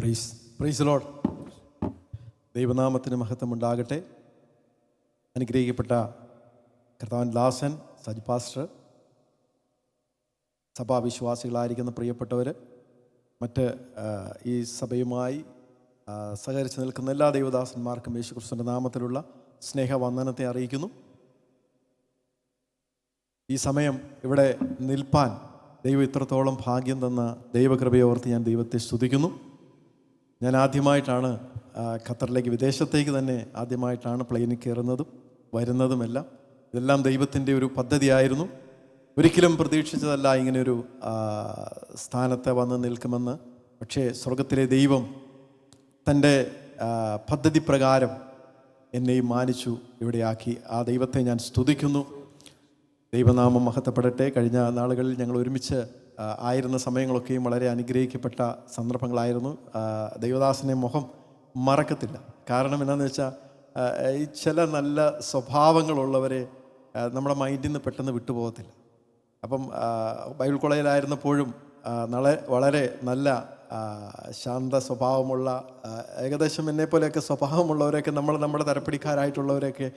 Praise Lord. ദൈവനാമത്തിന് മഹത്വമുണ്ടാകട്ടെ. അനുഗ്രഹിക്കപ്പെട്ട കർത്താവൻ ദാസൻ സജി പാസ്റ്റർ, സഭാവിശ്വാസികളായിരിക്കുന്ന പ്രിയപ്പെട്ടവർ, മറ്റ് ഈ സഭയുമായി സഹകരിച്ച് നിൽക്കുന്ന എല്ലാ ദൈവദാസന്മാർക്കും യേശുക്രിസ്തുവിൻ്റെ നാമത്തിലുള്ള സ്നേഹവന്ദനത്തെ അറിയിക്കുന്നു. ഈ സമയം ഇവിടെ നിൽപ്പാൻ ദൈവം ഇത്രത്തോളം ഭാഗ്യം തന്ന ദൈവകൃപയെ ഓർത്ത് ഞാൻ ദൈവത്തെ സ്തുതിക്കുന്നു. ഞാൻ ആദ്യമായിട്ടാണ് ഖത്തറിലേക്ക്, വിദേശത്തേക്ക് തന്നെ ആദ്യമായിട്ടാണ് പ്ലെയിനിൽ കയറുന്നതും വരുന്നതുമെല്ലാം. ഇതെല്ലാം ദൈവത്തിൻ്റെ ഒരു പദ്ധതിയായിരുന്നു. ഒരിക്കലും പ്രതീക്ഷിച്ചതല്ല ഇങ്ങനെയൊരു സ്ഥാനത്ത് വന്ന് നിൽക്കുമെന്ന്. പക്ഷേ സ്വർഗത്തിലെ ദൈവം തൻ്റെ പദ്ധതി പ്രകാരം എന്നെയും മാനിച്ചു ഇവിടെയാക്കി. ആ ദൈവത്തെ ഞാൻ സ്തുതിക്കുന്നു. ദൈവനാമം മഹത്വപ്പെടട്ടെ. കഴിഞ്ഞ നാളുകളിൽ ഞങ്ങൾ ഒരുമിച്ച് ആയിരുന്ന സമയങ്ങളൊക്കെയും വളരെ അനുഗ്രഹിക്കപ്പെട്ട സന്ദർഭങ്ങളായിരുന്നു. ദൈവദാസനെ മുഖം മറക്കത്തില്ല. കാരണം എന്താണെന്ന് വെച്ചാൽ, ഈ ചില നല്ല സ്വഭാവങ്ങളുള്ളവരെ നമ്മുടെ മൈൻഡിൽ നിന്ന് പെട്ടെന്ന് വിട്ടുപോകത്തില്ല. അപ്പം ബൈബിൾ കോളേജിലായിരുന്നപ്പോഴും വളരെ നല്ല ശാന്ത സ്വഭാവമുള്ള, ഏകദേശം എന്നെപ്പോലെയൊക്കെ സ്വഭാവമുള്ളവരെയൊക്കെ നമ്മുടെ തരപ്പിടിക്കാരായിട്ടുള്ളവരെയൊക്കെ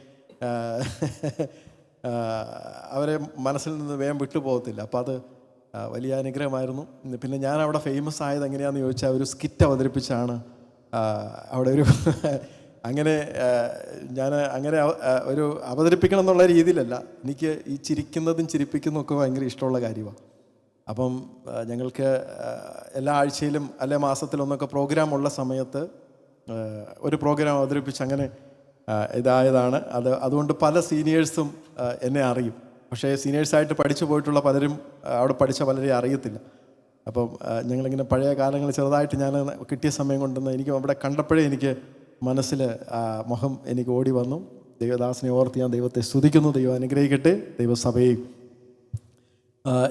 അവരെ മനസ്സിൽ നിന്ന് വേഗം വിട്ടുപോകത്തില്ല. അപ്പോൾ അത് വലിയ അനുഗ്രഹമായിരുന്നു. പിന്നെ ഞാൻ അവിടെ ഫേമസ് ആയത് എങ്ങനെയാണെന്ന് ചോദിച്ചാൽ, ഒരു സ്കിറ്റ് അവതരിപ്പിച്ചാണ് അവിടെ അങ്ങനെ ഞാൻ ഒരു അവതരിപ്പിക്കണം എന്നുള്ള രീതിയിലല്ല. എനിക്ക് ഈ ചിരിക്കുന്നതും ചിരിപ്പിക്കുന്നതൊക്കെ ഭയങ്കര ഇഷ്ടമുള്ള കാര്യമാണ്. അപ്പം ഞങ്ങൾക്ക് എല്ലാ ആഴ്ചയിലും അല്ലെ മാസത്തിലൊന്നൊക്കെ പ്രോഗ്രാം ഉള്ള സമയത്ത് ഒരു പ്രോഗ്രാം അവതരിപ്പിച്ച് അങ്ങനെ ഇതായതാണ്. അതുകൊണ്ട് പല സീനിയേഴ്സും എന്നെ അറിയും. പക്ഷേ സീനിയേഴ്സായിട്ട് പഠിച്ചു പോയിട്ടുള്ള പലരും, അവിടെ പഠിച്ച പലരെയും അറിയത്തില്ല. അപ്പം ഞങ്ങളിങ്ങനെ പഴയ കാലങ്ങൾ ചെറുതായിട്ട് ഞാൻ കിട്ടിയ സമയം കൊണ്ടുവന്ന് എനിക്ക് അവിടെ കണ്ടപ്പോഴേ എനിക്ക് മനസ്സിൽ മുഖം എനിക്ക് ഓടി വന്നു. ദൈവദാസനെ ഓർത്ത് ഞാൻ ദൈവത്തെ സ്തുതിക്കുന്നു. ദൈവം അനുഗ്രഹിക്കട്ടെ ദൈവസഭയെയും.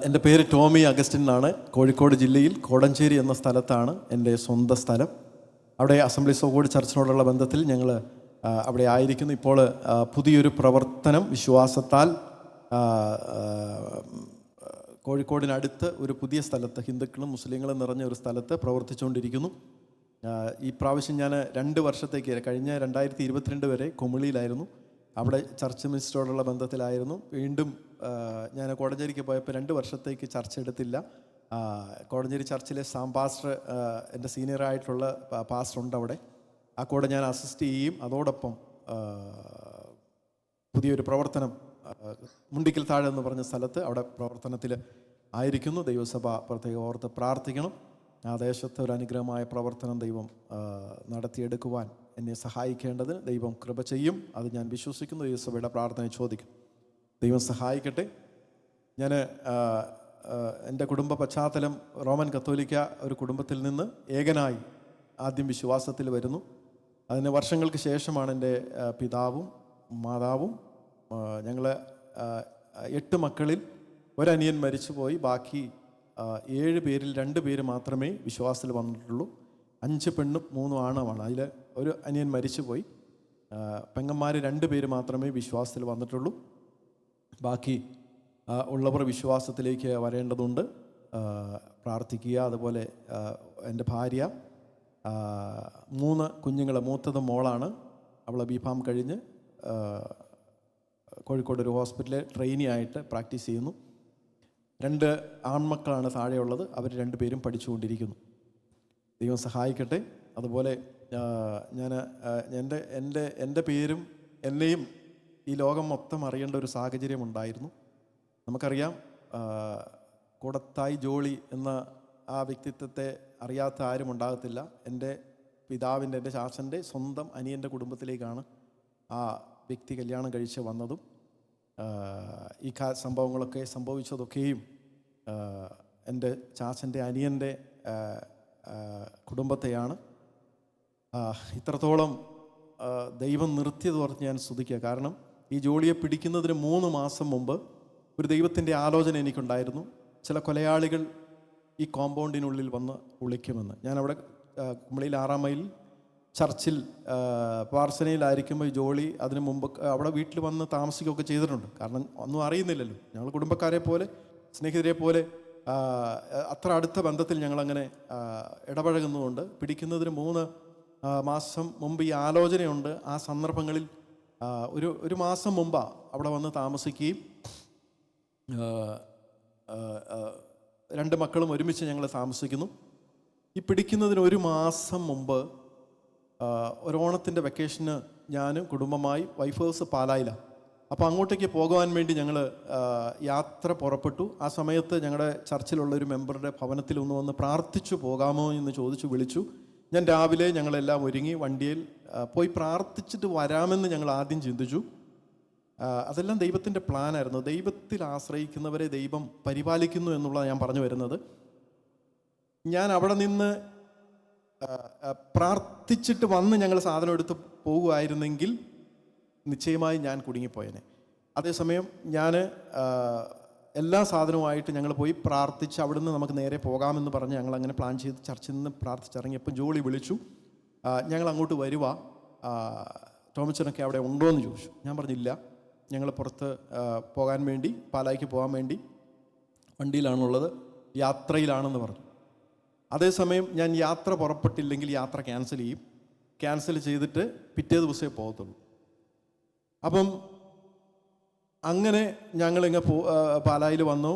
എൻ്റെ പേര് ടോമി അഗസ്റ്റിൻ എന്നാണ്. കോഴിക്കോട് ജില്ലയിൽ കോടഞ്ചേരി എന്ന സ്ഥലത്താണ് എൻ്റെ സ്വന്തം സ്ഥലം. അവിടെ അസംബ്ലീസ് ഓഫ് ഗോഡ് ചർച്ചിനോടുള്ള ബന്ധത്തിൽ ഞങ്ങൾ അവിടെ ആയിരിക്കുന്നു. ഇപ്പോൾ പുതിയൊരു പ്രവർത്തനം വിശ്വാസത്താൽ കോഴിക്കോടിനടുത്ത് ഒരു പുതിയ സ്ഥലത്ത്, ഹിന്ദുക്കളും മുസ്ലിങ്ങളും നിറഞ്ഞ ഒരു സ്ഥലത്ത് പ്രവർത്തിച്ചുകൊണ്ടിരിക്കുന്നു. ഈ പ്രാവശ്യം ഞാൻ 2 വർഷത്തേക്ക്, കഴിഞ്ഞ 2022 വരെ കുമിളിയിലായിരുന്നു. അവിടെ ചർച്ച് മിനിസ്റ്ററോടുള്ള ബന്ധത്തിലായിരുന്നു. വീണ്ടും ഞാൻ കോടഞ്ചേരിക്ക് പോയപ്പോൾ 2 വർഷത്തേക്ക് ചർച്ച എടുത്തില്ല. കോടഞ്ചേരി ചർച്ചിലെ സാം പാസ്റ്റർ, എൻ്റെ സീനിയറായിട്ടുള്ള പാസ്റ്റർ ഉണ്ട് അവിടെ. ആ കൂടെ ഞാൻ അസിസ്റ്റ് ചെയ്യും. അതോടൊപ്പം പുതിയൊരു പ്രവർത്തനം മുണ്ടിക്കൽ താഴെ എന്ന് പറഞ്ഞ സ്ഥലത്ത് അവിടെ പ്രവർത്തനത്തിൽ ആയിരിക്കുന്നു. ദൈവസഭ പ്രത്യേകം ഓർത്ത് പ്രാർത്ഥിക്കണം. ആ ദേശത്ത് ഒരു അനുഗ്രഹമായ പ്രവർത്തനം ദൈവം നടത്തിയെടുക്കുവാൻ എന്നെ സഹായിക്കേണ്ടതിന് ദൈവം കൃപ ചെയ്യും. അത് ഞാൻ വിശ്വസിക്കുന്നു. ദൈവസഭയുടെ പ്രാർത്ഥന ചോദിക്കും. ദൈവം സഹായിക്കട്ടെ. ഞാൻ എൻ്റെ കുടുംബ പശ്ചാത്തലം റോമൻ കത്തോലിക്ക ഒരു കുടുംബത്തിൽ നിന്ന് ഏകനായി ആദ്യം വിശ്വാസത്തിൽ വരുന്നു. അതിന് വർഷങ്ങൾക്ക് ശേഷമാണ് എൻ്റെ പിതാവും മാതാവും, ഞങ്ങൾ 8 മക്കളിൽ ഒരനിയൻ മരിച്ചുപോയി. ബാക്കി 7 പേരിൽ 2 പേര് മാത്രമേ വിശ്വാസത്തിൽ വന്നിട്ടുള്ളൂ. 5 പെണ്ണും 3 ആണുമാണ്. അതിൽ ഒരു അനിയൻ മരിച്ചുപോയി. പെങ്ങന്മാർ 2 പേര് മാത്രമേ വിശ്വാസത്തിൽ വന്നിട്ടുള്ളൂ. ബാക്കി ഉള്ളവർ വിശ്വാസത്തിലേക്ക് വരേണ്ടതുണ്ട്. പ്രാർത്ഥിക്കുക. അതുപോലെ എൻ്റെ ഭാര്യ, 3 കുഞ്ഞുങ്ങൾ. മൂത്തത് മോളാണ്. അവൾ ബിഫാം കഴിഞ്ഞ് കോഴിക്കോട് ഒരു ഹോസ്പിറ്റലിൽ ട്രെയിനി ആയിട്ട് പ്രാക്ടീസ് ചെയ്യുന്നു. 2 ആൺമക്കളാണ് താഴെയുള്ളത്. അവർ 2 പേരും പഠിച്ചുകൊണ്ടിരിക്കുന്നു. ദൈവം സഹായിക്കട്ടെ. അതുപോലെ ഞാൻ എൻ്റെ പേരും എന്നെയും ഈ ലോകം മൊത്തം അറിയേണ്ട ഒരു സാഹചര്യം ഉണ്ടായിരുന്നു. നമുക്കറിയാം, കൂടത്തായി ജോളി എന്ന ആ വ്യക്തിത്വത്തെ അറിയാത്ത ആരും ഉണ്ടാകത്തില്ല. എൻ്റെ പിതാവിൻ്റെ, എൻ്റെ ചാച്ചൻ്റെ സ്വന്തം അനിയൻ്റെ കുടുംബത്തിലേക്കാണ് ആ വ്യക്തി കല്യാണം കഴിച്ച് വന്നതും. ഈ സംഭവങ്ങളൊക്കെ സംഭവിച്ചതൊക്കെയും എൻ്റെ ചാച്ചൻ്റെ അനിയൻ്റെ കുടുംബത്തെയാണ്. ഇത്രത്തോളം ദൈവം നിർത്തിയത് ഓർത്ത് ഞാൻ സ്തുതിക്കുക. കാരണം ഈ ജോളിയെ പിടിക്കുന്നതിന് 3 മാസം മുമ്പ് ഒരു ദൈവത്തിൻ്റെ ആലോചന എനിക്കുണ്ടായിരുന്നു. ചില കൊലയാളികൾ ഈ കോമ്പൗണ്ടിനുള്ളിൽ വന്ന് ഒളിക്കുമെന്ന്. ഞാനവിടെ കുമളിയിൽ 6-ാം മൈൽ ചർച്ചിൽ പ്രാർത്ഥനയിലായിരിക്കുമ്പോൾ ജോളി അതിനു മുമ്പ് അവിടെ വീട്ടിൽ വന്ന് താമസിക്കുകയൊക്കെ ചെയ്തിട്ടുണ്ട്. കാരണം ഒന്നും അറിയുന്നില്ലല്ലോ. ഞങ്ങൾ കുടുംബക്കാരെ പോലെ, സ്നേഹിതരെ പോലെ അത്ര അടുത്ത ബന്ധത്തിൽ ഞങ്ങളങ്ങനെ ഇടപഴകുന്നതുകൊണ്ട് പിടിക്കുന്നതിന് 3 മാസം മുമ്പ് ഈ ആലോചനയുണ്ട്. ആ സന്ദർഭങ്ങളിൽ ഒരു മാസം മുമ്പാണ് അവിടെ വന്ന് താമസിക്കുകയും 2 മക്കളും ഒരുമിച്ച് ഞങ്ങൾ താമസിക്കുന്നു. ഈ പിടിക്കുന്നതിന് 1 മാസം മുമ്പ് ഓണത്തിൻ്റെ വെക്കേഷന് ഞാനും കുടുംബമായി വൈഫ് ഹൗസ് പാലായിലാണ്. അപ്പോൾ അങ്ങോട്ടേക്ക് പോകുവാൻ വേണ്ടി ഞങ്ങൾ യാത്ര പുറപ്പെട്ടു. ആ സമയത്ത് ഞങ്ങളുടെ ചർച്ചിലുള്ള ഒരു മെമ്പറുടെ ഭവനത്തിൽ ഒന്ന് വന്ന് പ്രാർത്ഥിച്ചു പോകാമോ എന്ന് ചോദിച്ചു വിളിച്ചു. ഞാൻ രാവിലെ ഞങ്ങളെല്ലാം ഒരുങ്ങി വണ്ടിയിൽ പോയി പ്രാർത്ഥിച്ചിട്ട് വരാമെന്ന് ഞങ്ങൾ ആദ്യം ചിന്തിച്ചു. അതെല്ലാം ദൈവത്തിൻ്റെ പ്ലാനായിരുന്നു. ദൈവത്തിൽ ആശ്രയിക്കുന്നവരെ ദൈവം പരിപാലിക്കുന്നു എന്നുള്ളതാണ് ഞാൻ പറഞ്ഞു വരുന്നത്. ഞാൻ അവിടെ നിന്ന് പ്രാർത്ഥിച്ചിട്ട് വന്ന് ഞങ്ങൾ സാധനം എടുത്ത് പോകുമായിരുന്നെങ്കിൽ നിശ്ചയമായി ഞാൻ കുടുങ്ങിപ്പോയേനെ. അതേസമയം ഞാൻ എല്ലാ സാധനവുമായിട്ട് ഞങ്ങൾ പോയി പ്രാർത്ഥിച്ച് അവിടുന്ന് നമുക്ക് നേരെ പോകാമെന്ന് പറഞ്ഞ് ഞങ്ങൾ അങ്ങനെ പ്ലാൻ ചെയ്ത് ചർച്ചിൽ നിന്ന് പ്രാർത്ഥിച്ചിറങ്ങിയപ്പോൾ ജോളി വിളിച്ചു, ഞങ്ങൾ അങ്ങോട്ട് വരുക, ടോമിച്ചനൊക്കെ അവിടെ ഉണ്ടോ എന്ന് ചോദിച്ചു. ഞാൻ പറഞ്ഞില്ല, ഞങ്ങൾ പുറത്ത് പോകാൻ വേണ്ടി പാലായിക്ക് പോകാൻ വേണ്ടി വണ്ടിയിലാണുള്ളത്, യാത്രയിലാണെന്ന് പറഞ്ഞു. അതേസമയം ഞാൻ യാത്ര പുറപ്പെട്ടില്ലെങ്കിൽ യാത്ര ക്യാൻസൽ ചെയ്യും. ക്യാൻസൽ ചെയ്തിട്ട് പിറ്റേ ദിവസമേ പോകത്തുള്ളൂ. അപ്പം അങ്ങനെ ഞങ്ങളിങ്ങ് പാലായിൽ വന്നു.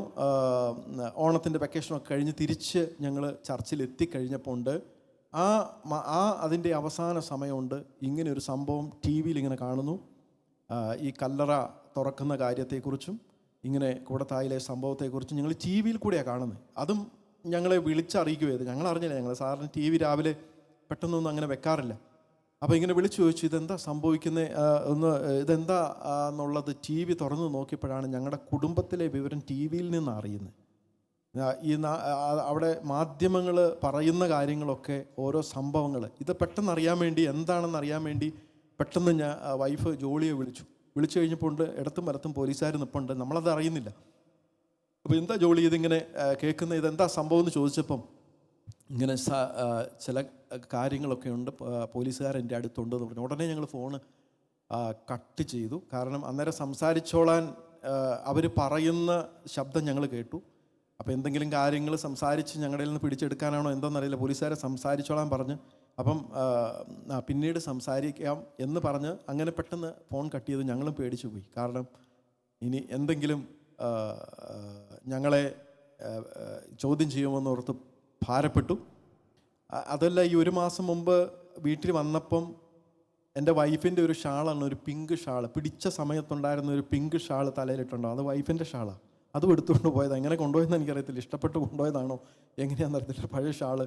ഓണത്തിൻ്റെ വെക്കേഷനൊക്കെ കഴിഞ്ഞ് തിരിച്ച് ഞങ്ങൾ ചർച്ചിൽ എത്തിക്കഴിഞ്ഞപ്പോൾ അതിൻ്റെ അവസാന സമയമുണ്ട്. ഇങ്ങനെ ഒരു സംഭവം ടി വിയിൽ ഇങ്ങനെ കാണുന്നു. ഈ കല്ലറ തുറക്കുന്ന കാര്യത്തെക്കുറിച്ചും ഇങ്ങനെ കൂടത്തായിലെ സംഭവത്തെക്കുറിച്ചും ഞങ്ങൾ ടി വിയിൽ കൂടെയാണ് കാണുന്നത്. അതും ഞങ്ങളെ വിളിച്ചറിയിക്കുകയത്. ഞങ്ങൾ അറിഞ്ഞില്ല. ഞങ്ങൾ സാറിന് ടി വി രാവിലെ പെട്ടെന്നൊന്നും അങ്ങനെ വെക്കാറില്ല. അപ്പോൾ ഇങ്ങനെ വിളിച്ചു ചോദിച്ചു, ഇതെന്താ സംഭവിക്കുന്നത് ഇതെന്താ എന്നുള്ളത് ടി വി തുറന്ന് നോക്കിയപ്പോഴാണ് ഞങ്ങളുടെ കുടുംബത്തിലെ വിവരം ടി വിയിൽ നിന്ന് അറിയുന്നത്. അവിടെ മാധ്യമങ്ങൾ പറയുന്ന കാര്യങ്ങളൊക്കെ ഓരോ സംഭവങ്ങൾ ഇത് പെട്ടെന്ന് അറിയാൻ വേണ്ടി, എന്താണെന്ന് അറിയാൻ വേണ്ടി പെട്ടെന്ന് ഞാൻ വൈഫ് ജോളിയെ വിളിച്ചു കഴിഞ്ഞപ്പോൾ ഇടത്തും വലത്തും പോലീസുകാർ നിൽപ്പുണ്ട്. നമ്മളത് അറിയുന്നില്ല. അപ്പോൾ എന്താ ജോളി ഇതിങ്ങനെ കേൾക്കുന്നത്, ഇതെന്താ സംഭവം എന്ന് ചോദിച്ചപ്പം ഇങ്ങനെ ചില കാര്യങ്ങളൊക്കെ ഉണ്ട്, പോലീസുകാരെൻ്റെ അടുത്തുണ്ടെന്ന് പറഞ്ഞു. ഉടനെ ഞങ്ങൾ ഫോണ് കട്ട് ചെയ്തു. കാരണം അന്നേരം സംസാരിച്ചോളാൻ അവർ പറയുന്ന ശബ്ദം ഞങ്ങൾ കേട്ടു. അപ്പോൾ എന്തെങ്കിലും കാര്യങ്ങൾ സംസാരിച്ച് ഞങ്ങളുടെ നിന്ന് പിടിച്ചെടുക്കാനാണോ എന്താണെന്നറിയില്ല. പോലീസുകാരെ സംസാരിച്ചോളാൻ പറഞ്ഞ് അപ്പം പിന്നീട് സംസാരിക്കാം എന്ന് പറഞ്ഞ് അങ്ങനെ പെട്ടെന്ന് ഫോൺ കട്ട് ചെയ്ത് ഞങ്ങളും പേടിച്ചു പോയി. കാരണം ഇനി എന്തെങ്കിലും ഞങ്ങളെ ചോദ്യം ചെയ്യുമെന്നോർത്ത് ഭാരപ്പെട്ടു. അതല്ല, ഈ 1 മാസം മുമ്പ് വീട്ടിൽ വന്നപ്പം എൻ്റെ വൈഫിൻ്റെ ഒരു ഷാളാണ്, ഒരു പിങ്ക് ഷാൾ. പിടിച്ച സമയത്തുണ്ടായിരുന്ന ഒരു പിങ്ക് ഷാൾ തലയിലിട്ടുണ്ടോ, അത് വൈഫിൻ്റെ ഷാളാണ്. അതും എടുത്തുകൊണ്ട് പോയത്. എങ്ങനെ കൊണ്ടുപോയെന്ന് എനിക്കറിയത്തില്ല. ഇഷ്ടപ്പെട്ട് കൊണ്ടുപോയതാണോ എങ്ങനെയാണെന്ന് അറിയത്തില്ല. പഴയ ഷാൾ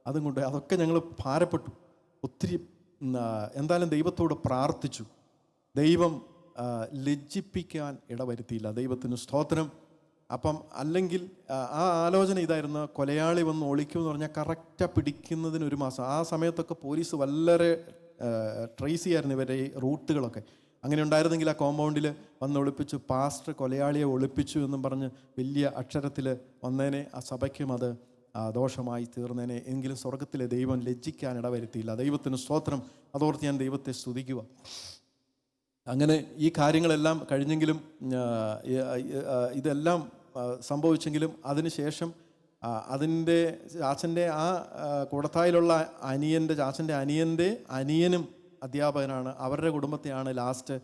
അതും കൊണ്ടുപോയി. അതൊക്കെ ഞങ്ങൾ ഭാരപ്പെട്ടു ഒത്തിരി. എന്തായാലും ദൈവത്തോട് പ്രാർത്ഥിച്ചു. ദൈവം ലജ്ജിപ്പിക്കാൻ ഇടവരുത്തിയില്ല. ദൈവത്തിന് സ്തോത്രം. അപ്പം അല്ലെങ്കിൽ ആ ആലോചന ഇതായിരുന്നു, കൊലയാളി വന്ന് ഒളിക്കുമെന്ന് പറഞ്ഞാൽ കറക്റ്റാണ് പിടിക്കുന്നതിന് 1 മാസം. ആ സമയത്തൊക്കെ പോലീസ് വളരെ ട്രേസ് ചെയ്യായിരുന്നു ഇവരുടെ ഈ റൂട്ടുകളൊക്കെ. അങ്ങനെ ഉണ്ടായിരുന്നെങ്കിൽ ആ കോമ്പൗണ്ടിൽ വന്ന് ഒളിപ്പിച്ചു, പാസ്റ്റർ കൊലയാളിയെ ഒളിപ്പിച്ചു എന്നും പറഞ്ഞ് വലിയ അക്ഷരത്തിൽ വന്നേനെ. ആ സഭയ്ക്കും അത് ദോഷമായി തീർന്നേനെ. എങ്കിലും സ്വർഗത്തിലെ ദൈവം ലജ്ജിക്കാൻ ഇടവരുത്തിയില്ല. ദൈവത്തിന് സ്തോത്രം. അതോർത്ത് ഞാൻ ദൈവത്തെ സ്തുതിക്കുക. അങ്ങനെ ഈ കാര്യങ്ങളെല്ലാം കഴിഞ്ഞെങ്കിലും ഇതെല്ലാം സംഭവിച്ചെങ്കിലും അതിനുശേഷം അതിൻ്റെ ചാച്ചൻ്റെ കൂടത്തായിലുള്ള ചാച്ചൻ്റെ അനിയനും അധ്യാപകനാണ്. അവരുടെ കുടുംബത്തെയാണ് ലാസ്റ്റ്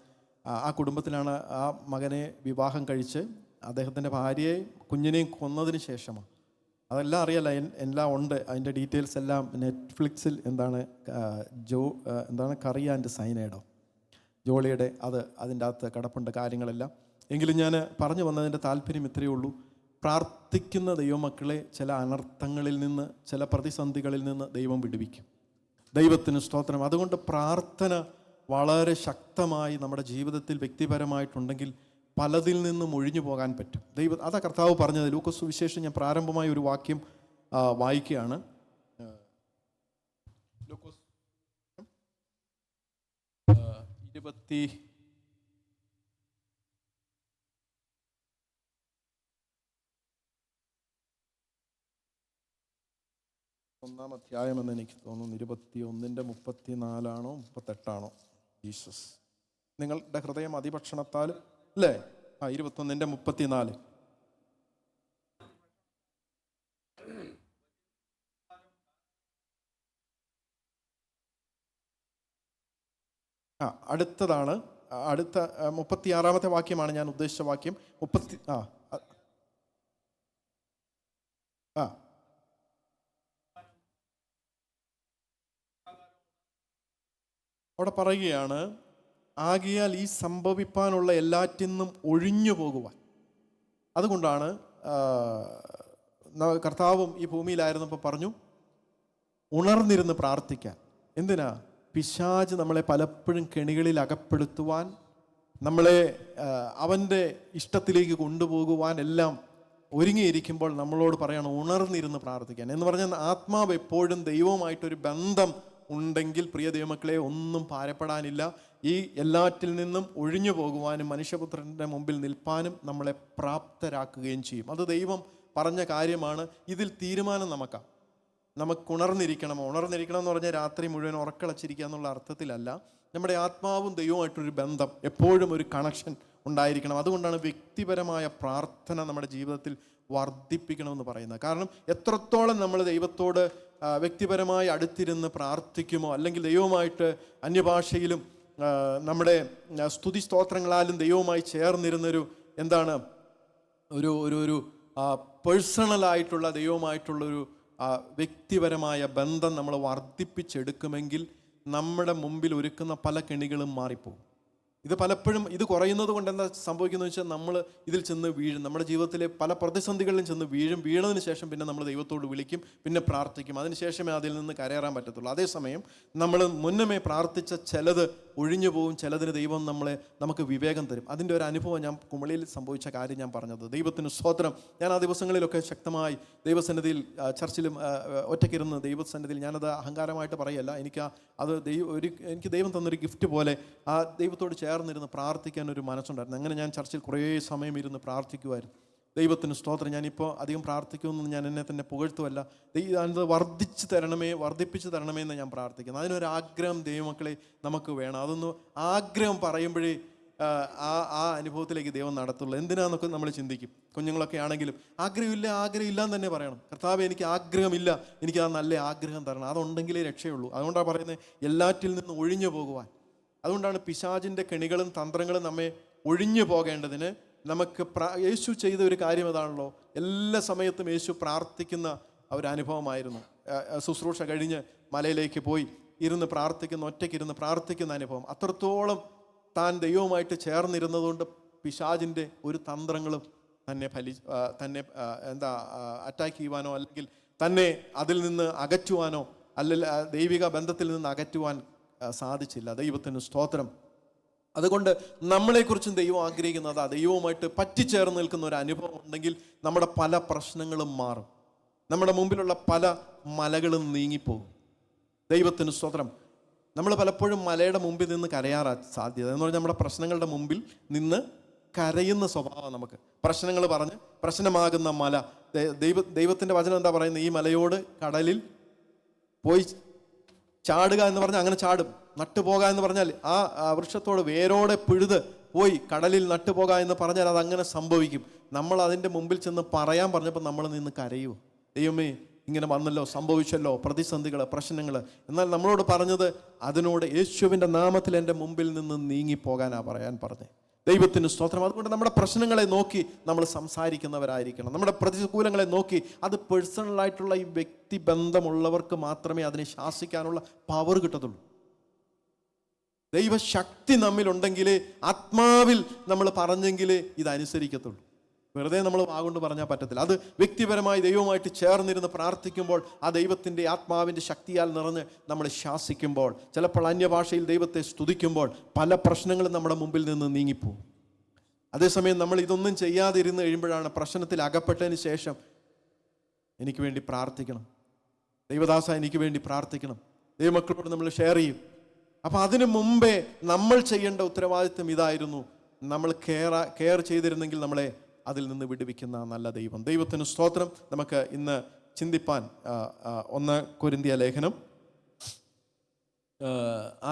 ആ കുടുംബത്തിലാണ് ആ മകനെ വിവാഹം കഴിച്ച് അദ്ദേഹത്തിൻ്റെ ഭാര്യയെയും കുഞ്ഞിനെയും കൊന്നതിന് ശേഷമാണ്. അതെല്ലാം അറിയാല, എല്ലാം ഉണ്ട്. അതിൻ്റെ ഡീറ്റെയിൽസ് എല്ലാം നെറ്റ്ഫ്ലിക്സിൽ എന്താണ് കറി ആൻഡ് സൈനൈഡോ ജോളിയുടെ അതിൻ്റെ അകത്ത് കിടപ്പുണ്ട് കാര്യങ്ങളെല്ലാം. എങ്കിലും ഞാൻ പറഞ്ഞു വന്നതിൻ്റെ താല്പര്യം ഇത്രയേ ഉള്ളൂ. പ്രാർത്ഥിക്കുന്ന ദൈവമക്കളെ ചില അനർത്ഥങ്ങളിൽ നിന്ന്, ചില പ്രതിസന്ധികളിൽ നിന്ന് ദൈവം വിടുവിക്കും. ദൈവത്തിന് സ്തോത്രം. അതുകൊണ്ട് പ്രാർത്ഥന വളരെ ശക്തമായി നമ്മുടെ ജീവിതത്തിൽ വ്യക്തിപരമായിട്ടുണ്ടെങ്കിൽ പലതിൽ നിന്നും ഒഴിഞ്ഞു പോകാൻ പറ്റും. അതാ കർത്താവ് പറഞ്ഞത്. ലൂക്കോസ് സുവിശേഷം ഞാൻ പ്രാരംഭമായ ഒരു വാക്യം വായിക്കുകയാണ്. ലൂക്കോസ് 21 അധ്യായം എന്ന് എനിക്ക് തോന്നുന്നു. 21:34 38 ജീസസ്, നിങ്ങളുടെ ഹൃദയം അതിഭക്ഷണത്താൽ അല്ലേ? 21:34 അടുത്തതാണ്. അടുത്ത 36-ാമത്തെ വാക്യമാണ് ഞാൻ ഉദ്ദേശിച്ച വാക്യം. ആ അവിടെ പറയുകയാണ്, ആകയാൽ ഈ സംഭവിപ്പാനുള്ള എല്ലാറ്റിന്നും ഒഴിഞ്ഞു പോകുവാൻ. അതുകൊണ്ടാണ് കർത്താവും ഈ ഭൂമിയിലായിരുന്നപ്പോൾ പറഞ്ഞു ഉണർന്നിരുന്ന് പ്രാർത്ഥിക്കാൻ. എന്തിനാ? പിശാച് നമ്മളെ പലപ്പോഴും കെണികളിൽ അകപ്പെടുത്തുവാൻ, നമ്മളെ അവൻ്റെ ഇഷ്ടത്തിലേക്ക് കൊണ്ടുപോകുവാൻ എല്ലാം ഒരുങ്ങിയിരിക്കുമ്പോൾ നമ്മളോട് പറയണം ഉണർന്നിരുന്ന് പ്രാർത്ഥിക്കാൻ. എന്ന് പറഞ്ഞാൽ ആത്മാവ് എപ്പോഴും ദൈവവുമായിട്ടൊരു ബന്ധം ഉണ്ടെങ്കിൽ പ്രിയ ദൈവമക്കളെ ഒന്നും ഭാരപ്പെടാനില്ല. ഈ എല്ലാറ്റിൽ നിന്നും ഒഴിഞ്ഞു പോകുവാനും മനുഷ്യപുത്രൻ്റെ മുമ്പിൽ നിൽപ്പാനും നമ്മളെ പ്രാപ്തരാക്കുകയും ചെയ്യും. അത് ദൈവം പറഞ്ഞ കാര്യമാണ്. ഇതിൽ തീരുമാനം നമുക്ക് ഉണർന്നിരിക്കണമോ? ഉണർന്നിരിക്കണം എന്ന് പറഞ്ഞാൽ രാത്രി മുഴുവൻ ഉറക്കളച്ചിരിക്കുക എന്നുള്ള അർത്ഥത്തിലല്ല. നമ്മുടെ ആത്മാവും ദൈവവുമായിട്ടൊരു ബന്ധം, എപ്പോഴും ഒരു കണക്ഷൻ ഉണ്ടായിരിക്കണം. അതുകൊണ്ടാണ് വ്യക്തിപരമായ പ്രാർത്ഥന നമ്മുടെ ജീവിതത്തിൽ വർദ്ധിപ്പിക്കണമെന്ന് പറയുന്നത്. കാരണം എത്രത്തോളം നമ്മൾ ദൈവത്തോട് വ്യക്തിപരമായി അടുത്തിരുന്ന് പ്രാർത്ഥിക്കുമോ, അല്ലെങ്കിൽ ദൈവവുമായിട്ട് അന്യഭാഷയിലും നമ്മുടെ സ്തുതി സ്തോത്രങ്ങളാലും ദൈവവുമായി ചേർന്നിരുന്നൊരു ഒരു പേഴ്സണലായിട്ടുള്ള ദൈവവുമായിട്ടുള്ളൊരു വ്യക്തിപരമായ ബന്ധം നമ്മൾ വർദ്ധിപ്പിച്ചെടുക്കുമെങ്കിൽ നമ്മുടെ മുമ്പിൽ ഒരുക്കുന്ന പല കെണികളും മാറിപ്പോകും. ഇത് പലപ്പോഴും ഇത് കുറയുന്നത് കൊണ്ട് എന്താ സംഭവിക്കുന്നത് വെച്ചാൽ നമ്മൾ ഇതിൽ ചെന്ന് വീഴും. നമ്മുടെ ജീവിതത്തിലെ പല പ്രതിസന്ധികളിലും ചെന്ന് വീണതിന് ശേഷം പിന്നെ നമ്മൾ ദൈവത്തോട് വിളിക്കും, പിന്നെ പ്രാർത്ഥിക്കും. അതിനുശേഷമേ അതിൽ നിന്ന് കരയേറാൻ പറ്റത്തുള്ളൂ. അതേസമയം നമ്മൾ മുന്നമേ പ്രാർത്ഥിച്ച ചിലത് ഒഴിഞ്ഞു പോകും, ചിലതിന് ദൈവം നമുക്ക് വിവേകം തരും. അതിൻ്റെ ഒരു അനുഭവം ഞാൻ കുമളിയിൽ സംഭവിച്ച കാര്യം ഞാൻ പറഞ്ഞത്. ദൈവത്തിന് സ്തോത്രം. ഞാൻ ആ ദിവസങ്ങളിലൊക്കെ ശക്തമായി ദൈവസന്നിധിയിൽ ചർച്ചിലും ഒറ്റയ്ക്കിരുന്ന് ദൈവസന്നിധിയിൽ, ഞാനത് അഹങ്കാരമായിട്ട് പറയല്ല, എനിക്ക് ദൈവം തന്നൊരു ഗിഫ്റ്റ് പോലെ ആ ദൈവത്തോട് ചേർന്നിരുന്ന് പ്രാർത്ഥിക്കാൻ ഒരു മനസ്സുണ്ടായിരുന്നു. അങ്ങനെ ഞാൻ ചർച്ചിൽ കുറേ സമയം ഇരുന്ന് പ്രാർത്ഥിക്കുമായിരുന്നു. ദൈവത്തിന് സ്തോത്രം. ഞാനിപ്പോൾ അധികം പ്രാർത്ഥിക്കുമെന്ന് ഞാൻ എന്നെ തന്നെ പുകഴ്ത്തുമല്ല. അത് വർദ്ധിപ്പിച്ച് തരണമേ എന്ന് ഞാൻ പ്രാർത്ഥിക്കുന്നു. അതിനൊരാഗ്രഹം ദൈവമക്കളെ നമുക്ക് വേണം. അതൊന്ന് ആഗ്രഹം പറയുമ്പോഴേ ആ അനുഭവത്തിലേക്ക് ദൈവം നടത്തുള്ളൂ. എന്തിനാന്നൊക്കെ നമ്മൾ ചിന്തിക്കും. കുഞ്ഞുങ്ങളൊക്കെ ആണെങ്കിലും ആഗ്രഹമില്ല എന്ന് തന്നെ പറയണം. കർത്താവേ, എനിക്ക് ആഗ്രഹമില്ല, എനിക്ക് ആ നല്ല ആഗ്രഹം തരണം. അതുണ്ടെങ്കിലേ രക്ഷയുള്ളൂ. അതുകൊണ്ടാണ് പറയുന്നത് എല്ലാറ്റിൽ നിന്നും ഒഴിഞ്ഞു പോകുവാൻ. അതുകൊണ്ടാണ് പിശാചിൻ്റെ കെണികളും തന്ത്രങ്ങളും നമ്മെ ഒഴിഞ്ഞു പോകേണ്ടതിന് നമുക്ക് യേശു ചെയ്ത ഒരു കാര്യം അതാണല്ലോ. എല്ലാ സമയത്തും യേശു പ്രാർത്ഥിക്കുന്ന ഒരു അനുഭവമായിരുന്നു. ശുശ്രൂഷ കഴിഞ്ഞ് മലയിലേക്ക് പോയി ഒറ്റയ്ക്കിരുന്ന് പ്രാർത്ഥിക്കുന്ന അനുഭവം. അത്രത്തോളം താൻ ദൈവവുമായിട്ട് ചേർന്നിരുന്നതുകൊണ്ട് പിശാചിൻ്റെ ഒരു തന്ത്രങ്ങളും തന്നെ അറ്റാക്ക് ചെയ്യുവാനോ അല്ലെങ്കിൽ തന്നെ അതിൽ നിന്ന് അകറ്റുവാനോ ദൈവിക ബന്ധത്തിൽ നിന്ന് അകറ്റുവാൻ സാധിച്ചില്ല. ദൈവത്തിന് സ്തോത്രം. അതുകൊണ്ട് നമ്മളെക്കുറിച്ചും ദൈവം ആഗ്രഹിക്കുന്നത് ദൈവവുമായിട്ട് പറ്റിച്ചേർന്ന് നിൽക്കുന്ന ഒരു അനുഭവം ഉണ്ടെങ്കിൽ നമ്മുടെ പല പ്രശ്നങ്ങളും മാറും. നമ്മുടെ മുമ്പിലുള്ള പല മലകളും നീങ്ങിപ്പോകും. ദൈവത്തിന് സ്തോത്രം. നമ്മൾ പലപ്പോഴും മലയുടെ മുമ്പിൽ നിന്ന് കരയാറാ സാധ്യത. എന്ന് പറഞ്ഞാൽ നമ്മുടെ പ്രശ്നങ്ങളുടെ മുമ്പിൽ നിന്ന് കരയുന്ന സ്വഭാവം നമുക്ക്. പ്രശ്നങ്ങൾ പറഞ്ഞ് പ്രശ്നമാകുന്ന മല, ദൈവത്തിൻ്റെ വചനം എന്താ പറയുന്നത്? ഈ മലയോട് കടലിൽ പോയി ചാടുക എന്ന് പറഞ്ഞാൽ അങ്ങനെ ചാടും. നട്ടുപോക എന്ന് പറഞ്ഞാൽ ആ വൃക്ഷത്തോട് വേരോടെ പിഴുത് പോയി കടലിൽ നട്ടുപോക എന്ന് പറഞ്ഞാൽ അതങ്ങനെ സംഭവിക്കും. നമ്മൾ അതിൻ്റെ മുമ്പിൽ ചെന്ന് പറയാൻ പറഞ്ഞപ്പോൾ നമ്മൾ നിന്ന് കരയുമോ? ദൈവമേ, ഇങ്ങനെ വന്നല്ലോ, സംഭവിച്ചല്ലോ, പ്രതിസന്ധികൾ, പ്രശ്നങ്ങൾ. എന്നാൽ നമ്മളോട് പറഞ്ഞത് അതിനോട് യേശുവിൻ്റെ നാമത്തിൽ എൻ്റെ മുമ്പിൽ നിന്ന് നീങ്ങിപ്പോകാനാണ് പറയാൻ പറഞ്ഞത്. ദൈവത്തിന് സ്തോത്രം. അതുകൊണ്ട് നമ്മുടെ പ്രശ്നങ്ങളെ നോക്കി നമ്മൾ സംസാരിക്കുന്നവരായിരിക്കണം. നമ്മുടെ പ്രതികൂലങ്ങളെ നോക്കി, അത് പേഴ്സണലായിട്ടുള്ള ഈ വ്യക്തി ബന്ധമുള്ളവർക്ക് മാത്രമേ അതിനെ ശാസിക്കാനുള്ള പവർ കിട്ടത്തുള്ളൂ. ദൈവശക്തി നമ്മിലുണ്ടെങ്കിലേ, ആത്മാവിൽ നമ്മൾ പറഞ്ഞെങ്കിലേ ഇതനുസരിക്കത്തുള്ളൂ. വെറുതെ നമ്മൾ വാഗൊണ്ട് പറഞ്ഞാൽ പറ്റത്തില്ല. അത് വ്യക്തിപരമായി ദൈവവുമായിട്ട് ചേർന്നിരുന്ന് പ്രാർത്ഥിക്കുമ്പോൾ, ആ ദൈവത്തിൻ്റെ ആത്മാവിൻ്റെ ശക്തിയാൽ നിറഞ്ഞ് നമ്മൾ ശാസിക്കുമ്പോൾ, ചിലപ്പോൾ അന്യഭാഷയിൽ ദൈവത്തെ സ്തുതിക്കുമ്പോൾ പല പ്രശ്നങ്ങളും നമ്മുടെ മുമ്പിൽ നിന്ന് നീങ്ങിപ്പോകും. അതേസമയം നമ്മൾ ഇതൊന്നും ചെയ്യാതിരുന്ന് കഴിയുമ്പോഴാണ് പ്രശ്നത്തിൽ അകപ്പെട്ടതിന് ശേഷം എനിക്ക് വേണ്ടി പ്രാർത്ഥിക്കണം, ദൈവദാസ എനിക്ക് വേണ്ടി പ്രാർത്ഥിക്കണം, ദൈവമക്കളോട് നമ്മൾ ഷെയർ ചെയ്യും. അപ്പം അതിനു മുമ്പേ നമ്മൾ ചെയ്യേണ്ട ഉത്തരവാദിത്വം ഇതായിരുന്നു. നമ്മൾ കെയർ ചെയ്തിരുന്നെങ്കിൽ നമ്മളെ അതിൽ നിന്ന് വിടുവിക്കുന്ന നല്ല ദൈവം. ദൈവത്തിന് സ്തോത്രം. നമുക്ക് ഇന്ന് ചിന്തിപ്പാൻ 1 കൊരിന്ത്യ ലേഖനം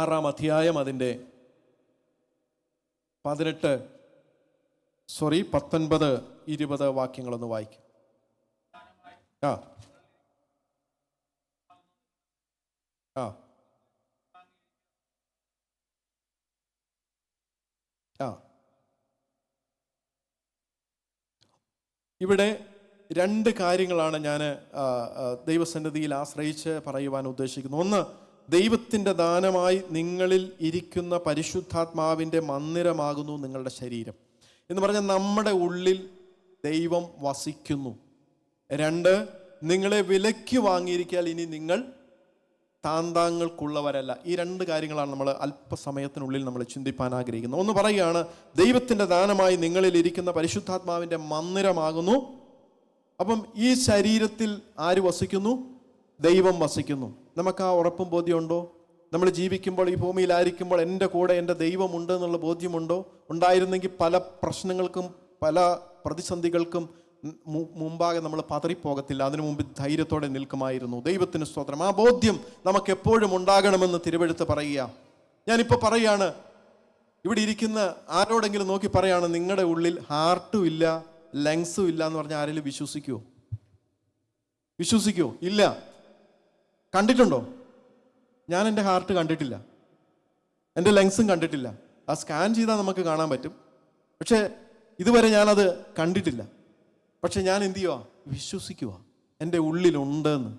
6-ാം അധ്യായം അതിൻ്റെ 19, 20 വാക്യങ്ങളൊന്ന് വായിക്കും. ആ ഇവിടെ രണ്ട് കാര്യങ്ങളാണ് ഞാൻ ദൈവസന്നിധിയിൽ ആശ്രയിച്ച് പറയുവാൻ ഉദ്ദേശിക്കുന്നത്. ഒന്ന്, ദൈവത്തിൻ്റെ ദാനമായി നിങ്ങളിൽ ഇരിക്കുന്ന പരിശുദ്ധാത്മാവിൻ്റെ മന്ദിരമാകുന്നു നിങ്ങളുടെ ശരീരം എന്ന് പറഞ്ഞാൽ നമ്മുടെ ഉള്ളിൽ ദൈവം വസിക്കുന്നു. രണ്ട്, നിങ്ങളെ വിലയ്ക്ക് വാങ്ങിയിരിക്കാൻ ഇനി നിങ്ങൾ താന്താങ്ങൾക്കുള്ളവരല്ല. ഈ രണ്ട് കാര്യങ്ങളാണ് നമ്മൾ അല്പസമയത്തിനുള്ളിൽ നമ്മൾ ചിന്തിപ്പാൻ ആഗ്രഹിക്കുന്നത്. ഒന്ന് പറയുകയാണ്, ദൈവത്തിൻ്റെ ദാനമായി നിങ്ങളിൽ ഇരിക്കുന്ന പരിശുദ്ധാത്മാവിൻ്റെ മന്ദിരമാകുന്നു. അപ്പം ഈ ശരീരത്തിൽ ആര് വസിക്കുന്നു? ദൈവം വസിക്കുന്നു. നമുക്ക് ആ ഉറപ്പും ബോധ്യമുണ്ടോ? നമ്മൾ ജീവിക്കുമ്പോൾ, ഈ ഭൂമിയിലായിരിക്കുമ്പോൾ എൻ്റെ കൂടെ എൻ്റെ ദൈവമുണ്ട് എന്നുള്ള ബോധ്യമുണ്ടോ? ഉണ്ടായിരുന്നെങ്കിൽ പല പ്രശ്നങ്ങൾക്കും പല പ്രതിസന്ധികൾക്കും മുമ്പാകെ നമ്മൾ പതറിപ്പോകത്തില്ല. അതിനു മുമ്പ് ധൈര്യത്തോടെ നിൽക്കുമായിരുന്നു. ദൈവത്തിന് സ്തോത്രം. ആ ബോധ്യം നമുക്ക് എപ്പോഴും ഉണ്ടാകണമെന്ന് തിരുവെഴുത്ത് പറയുക. ഞാനിപ്പോൾ പറയാണ്, ഇവിടെ ഇരിക്കുന്ന ആരോടെങ്കിലും നോക്കി പറയാണ്, നിങ്ങളുടെ ഉള്ളിൽ ഹാർട്ടും ഇല്ല ലങ്സും ഇല്ല എന്ന് പറഞ്ഞാൽ ആരെങ്കിലും വിശ്വസിക്കുമോ? വിശ്വസിക്കുമോ? ഇല്ല. കണ്ടിട്ടുണ്ടോ? ഞാൻ എൻ്റെ ഹാർട്ട് കണ്ടിട്ടില്ല, എൻ്റെ ലങ്സും കണ്ടിട്ടില്ല. ആ സ്കാൻ ചെയ്താൽ നമുക്ക് കാണാൻ പറ്റും, പക്ഷേ ഇതുവരെ ഞാനത് കണ്ടിട്ടില്ല. പക്ഷെ ഞാൻ എന്ത് ചെയ്യുക? വിശ്വസിക്കുക എൻ്റെ ഉള്ളിലുണ്ടെന്ന്.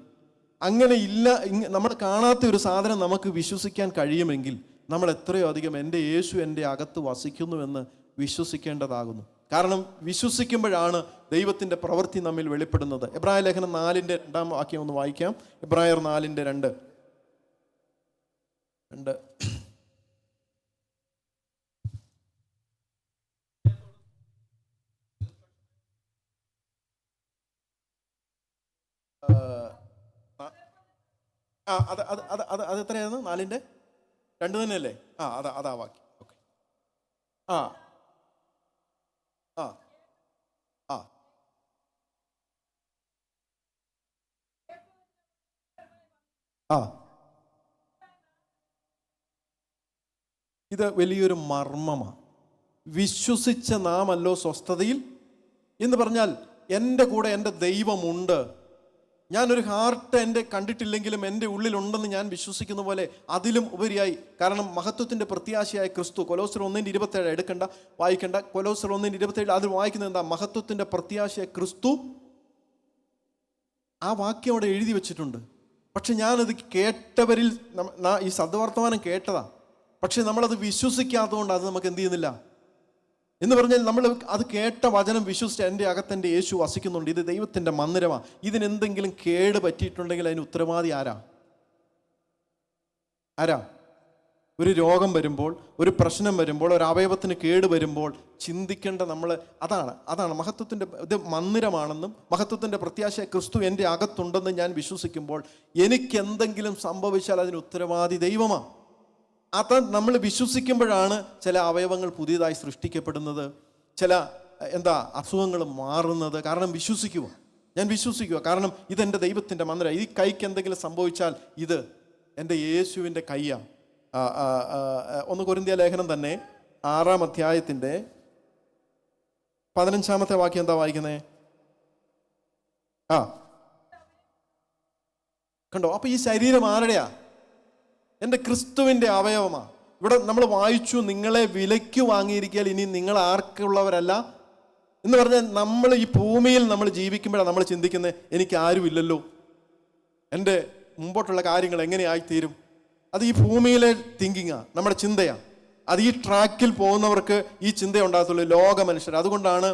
അങ്ങനെ ഇല്ല, നമ്മൾ കാണാത്ത ഒരു സാധനം നമുക്ക് വിശ്വസിക്കാൻ കഴിയുമെങ്കിൽ നമ്മൾ എത്രയോ അധികം എൻ്റെ യേശു എൻ്റെ അകത്ത് വസിക്കുന്നുവെന്ന് വിശ്വസിക്കേണ്ടതാകുന്നു. കാരണം വിശ്വസിക്കുമ്പോഴാണ് ദൈവത്തിൻ്റെ പ്രവൃത്തി നമ്മിൽ വെളിപ്പെടുന്നത്. എബ്രായ ലേഖനം 4:2 വാക്യം ഒന്ന് വായിക്കാം. എബ്രായർ 4:2. അത് എത്രയായിരുന്നു? 4:2 തന്നെയല്ലേ? അതാ വാക്യം. ഓക്കെ. ആ ആ ആ ആ ഇത് വലിയൊരു മർമ്മമാണ്. വിശ്വസിച്ച നാമല്ലോ സ്വസ്ഥതയിൽ എന്ന് പറഞ്ഞാൽ എൻ്റെ കൂടെ എൻ്റെ ദൈവമുണ്ട്. ഞാനൊരു ഹാർട്ട് എൻ്റെ കണ്ടിട്ടില്ലെങ്കിലും എൻ്റെ ഉള്ളിലുണ്ടെന്ന് ഞാൻ വിശ്വസിക്കുന്ന പോലെ അതിലും ഉപരിയായി, കാരണം മഹത്വത്തിൻ്റെ പ്രത്യാശയായ ക്രിസ്തു. കൊലോസ്യർ 1:27 എടുക്കണ്ട, വായിക്കണ്ട. കൊലോസ്യർ 1:27 അതിൽ വായിക്കുന്നത് എന്താ? മഹത്വത്തിൻ്റെ പ്രത്യാശയായ ക്രിസ്തു. ആ വാക്യം അവിടെ എഴുതി വെച്ചിട്ടുണ്ട്. പക്ഷെ ഞാനത് കേട്ടവരിൽ, ഈ സദ്വർത്തമാനം കേട്ടതാ, പക്ഷെ നമ്മളത് വിശ്വസിക്കാത്തതുകൊണ്ട് അത് നമുക്ക് എന്ത് ചെയ്യുന്നില്ല എന്ന് പറഞ്ഞാൽ, നമ്മൾ അത് കേട്ട വചനം വിശ്വസിച്ച് എൻ്റെ അകത്തെൻ്റെ യേശു വസിക്കുന്നുണ്ട്, ഇത് ദൈവത്തിൻ്റെ മന്ദിരമാണ്, ഇതിനെന്തെങ്കിലും കേട് പറ്റിയിട്ടുണ്ടെങ്കിൽ അതിന് ഉത്തരവാദി ആരാ? ഒരു രോഗം വരുമ്പോൾ, ഒരു പ്രശ്നം വരുമ്പോൾ, ഒരു അവയവത്തിന് കേട് വരുമ്പോൾ ചിന്തിക്കേണ്ട നമ്മൾ അതാണ് മഹത്വത്തിൻ്റെ ഇത് മന്ദിരമാണെന്നും മഹത്വത്തിൻ്റെ പ്രത്യാശ ക്രിസ്തു എൻ്റെ അകത്തുണ്ടെന്നും ഞാൻ വിശ്വസിക്കുമ്പോൾ എനിക്ക് എന്തെങ്കിലും സംഭവിച്ചാൽ അതിന് ഉത്തരവാദി ദൈവമാണ്. അത് നമ്മൾ വിശ്വസിക്കുമ്പോഴാണ് ചില അവയവങ്ങൾ പുതിയതായി സൃഷ്ടിക്കപ്പെടുന്നത്, ചില അസുഖങ്ങൾ മാറുന്നത്. കാരണം ഞാൻ വിശ്വസിക്കുക. കാരണം ഇതെൻ്റെ ദൈവത്തിൻ്റെ മന്ദിരം. ഈ കൈക്ക് എന്തെങ്കിലും സംഭവിച്ചാൽ ഇത് എൻ്റെ യേശുവിൻ്റെ കൈയാണ്. 1 കൊരിന്ത്യർ ലേഖനം തന്നെ 6-ാം അധ്യായത്തിൻ്റെ 15-ാമത്തെ വാക്യം എന്താ വായിക്കുന്നേ? കണ്ടോ? അപ്പൊ ഈ ശരീരം ആരുടെയാ? എൻ്റെ ക്രിസ്തുവിൻ്റെ അവയവമാണ്. ഇവിടെ നമ്മൾ വായിച്ചു, നിങ്ങളെ വിലയ്ക്ക് വാങ്ങിയിരിക്കാൻ ഇനി നിങ്ങൾ ആർക്കുള്ളവരല്ല എന്ന് പറഞ്ഞാൽ, നമ്മൾ ഈ ഭൂമിയിൽ നമ്മൾ ജീവിക്കുമ്പോഴാണ് നമ്മൾ ചിന്തിക്കുന്നത്, എനിക്ക് ആരുമില്ലല്ലോ, എൻ്റെ മുമ്പോട്ടുള്ള കാര്യങ്ങൾ എങ്ങനെയായിത്തീരും. അത് ഈ ഭൂമിയിലെ തിങ്കിങ്ങാണ്, നമ്മുടെ ചിന്തയാണ്. അത് ഈ ട്രാക്കിൽ പോകുന്നവർക്ക് ഈ ചിന്ത ഉണ്ടാകത്തുള്ളൂ, ലോക മനുഷ്യർ. അതുകൊണ്ടാണ്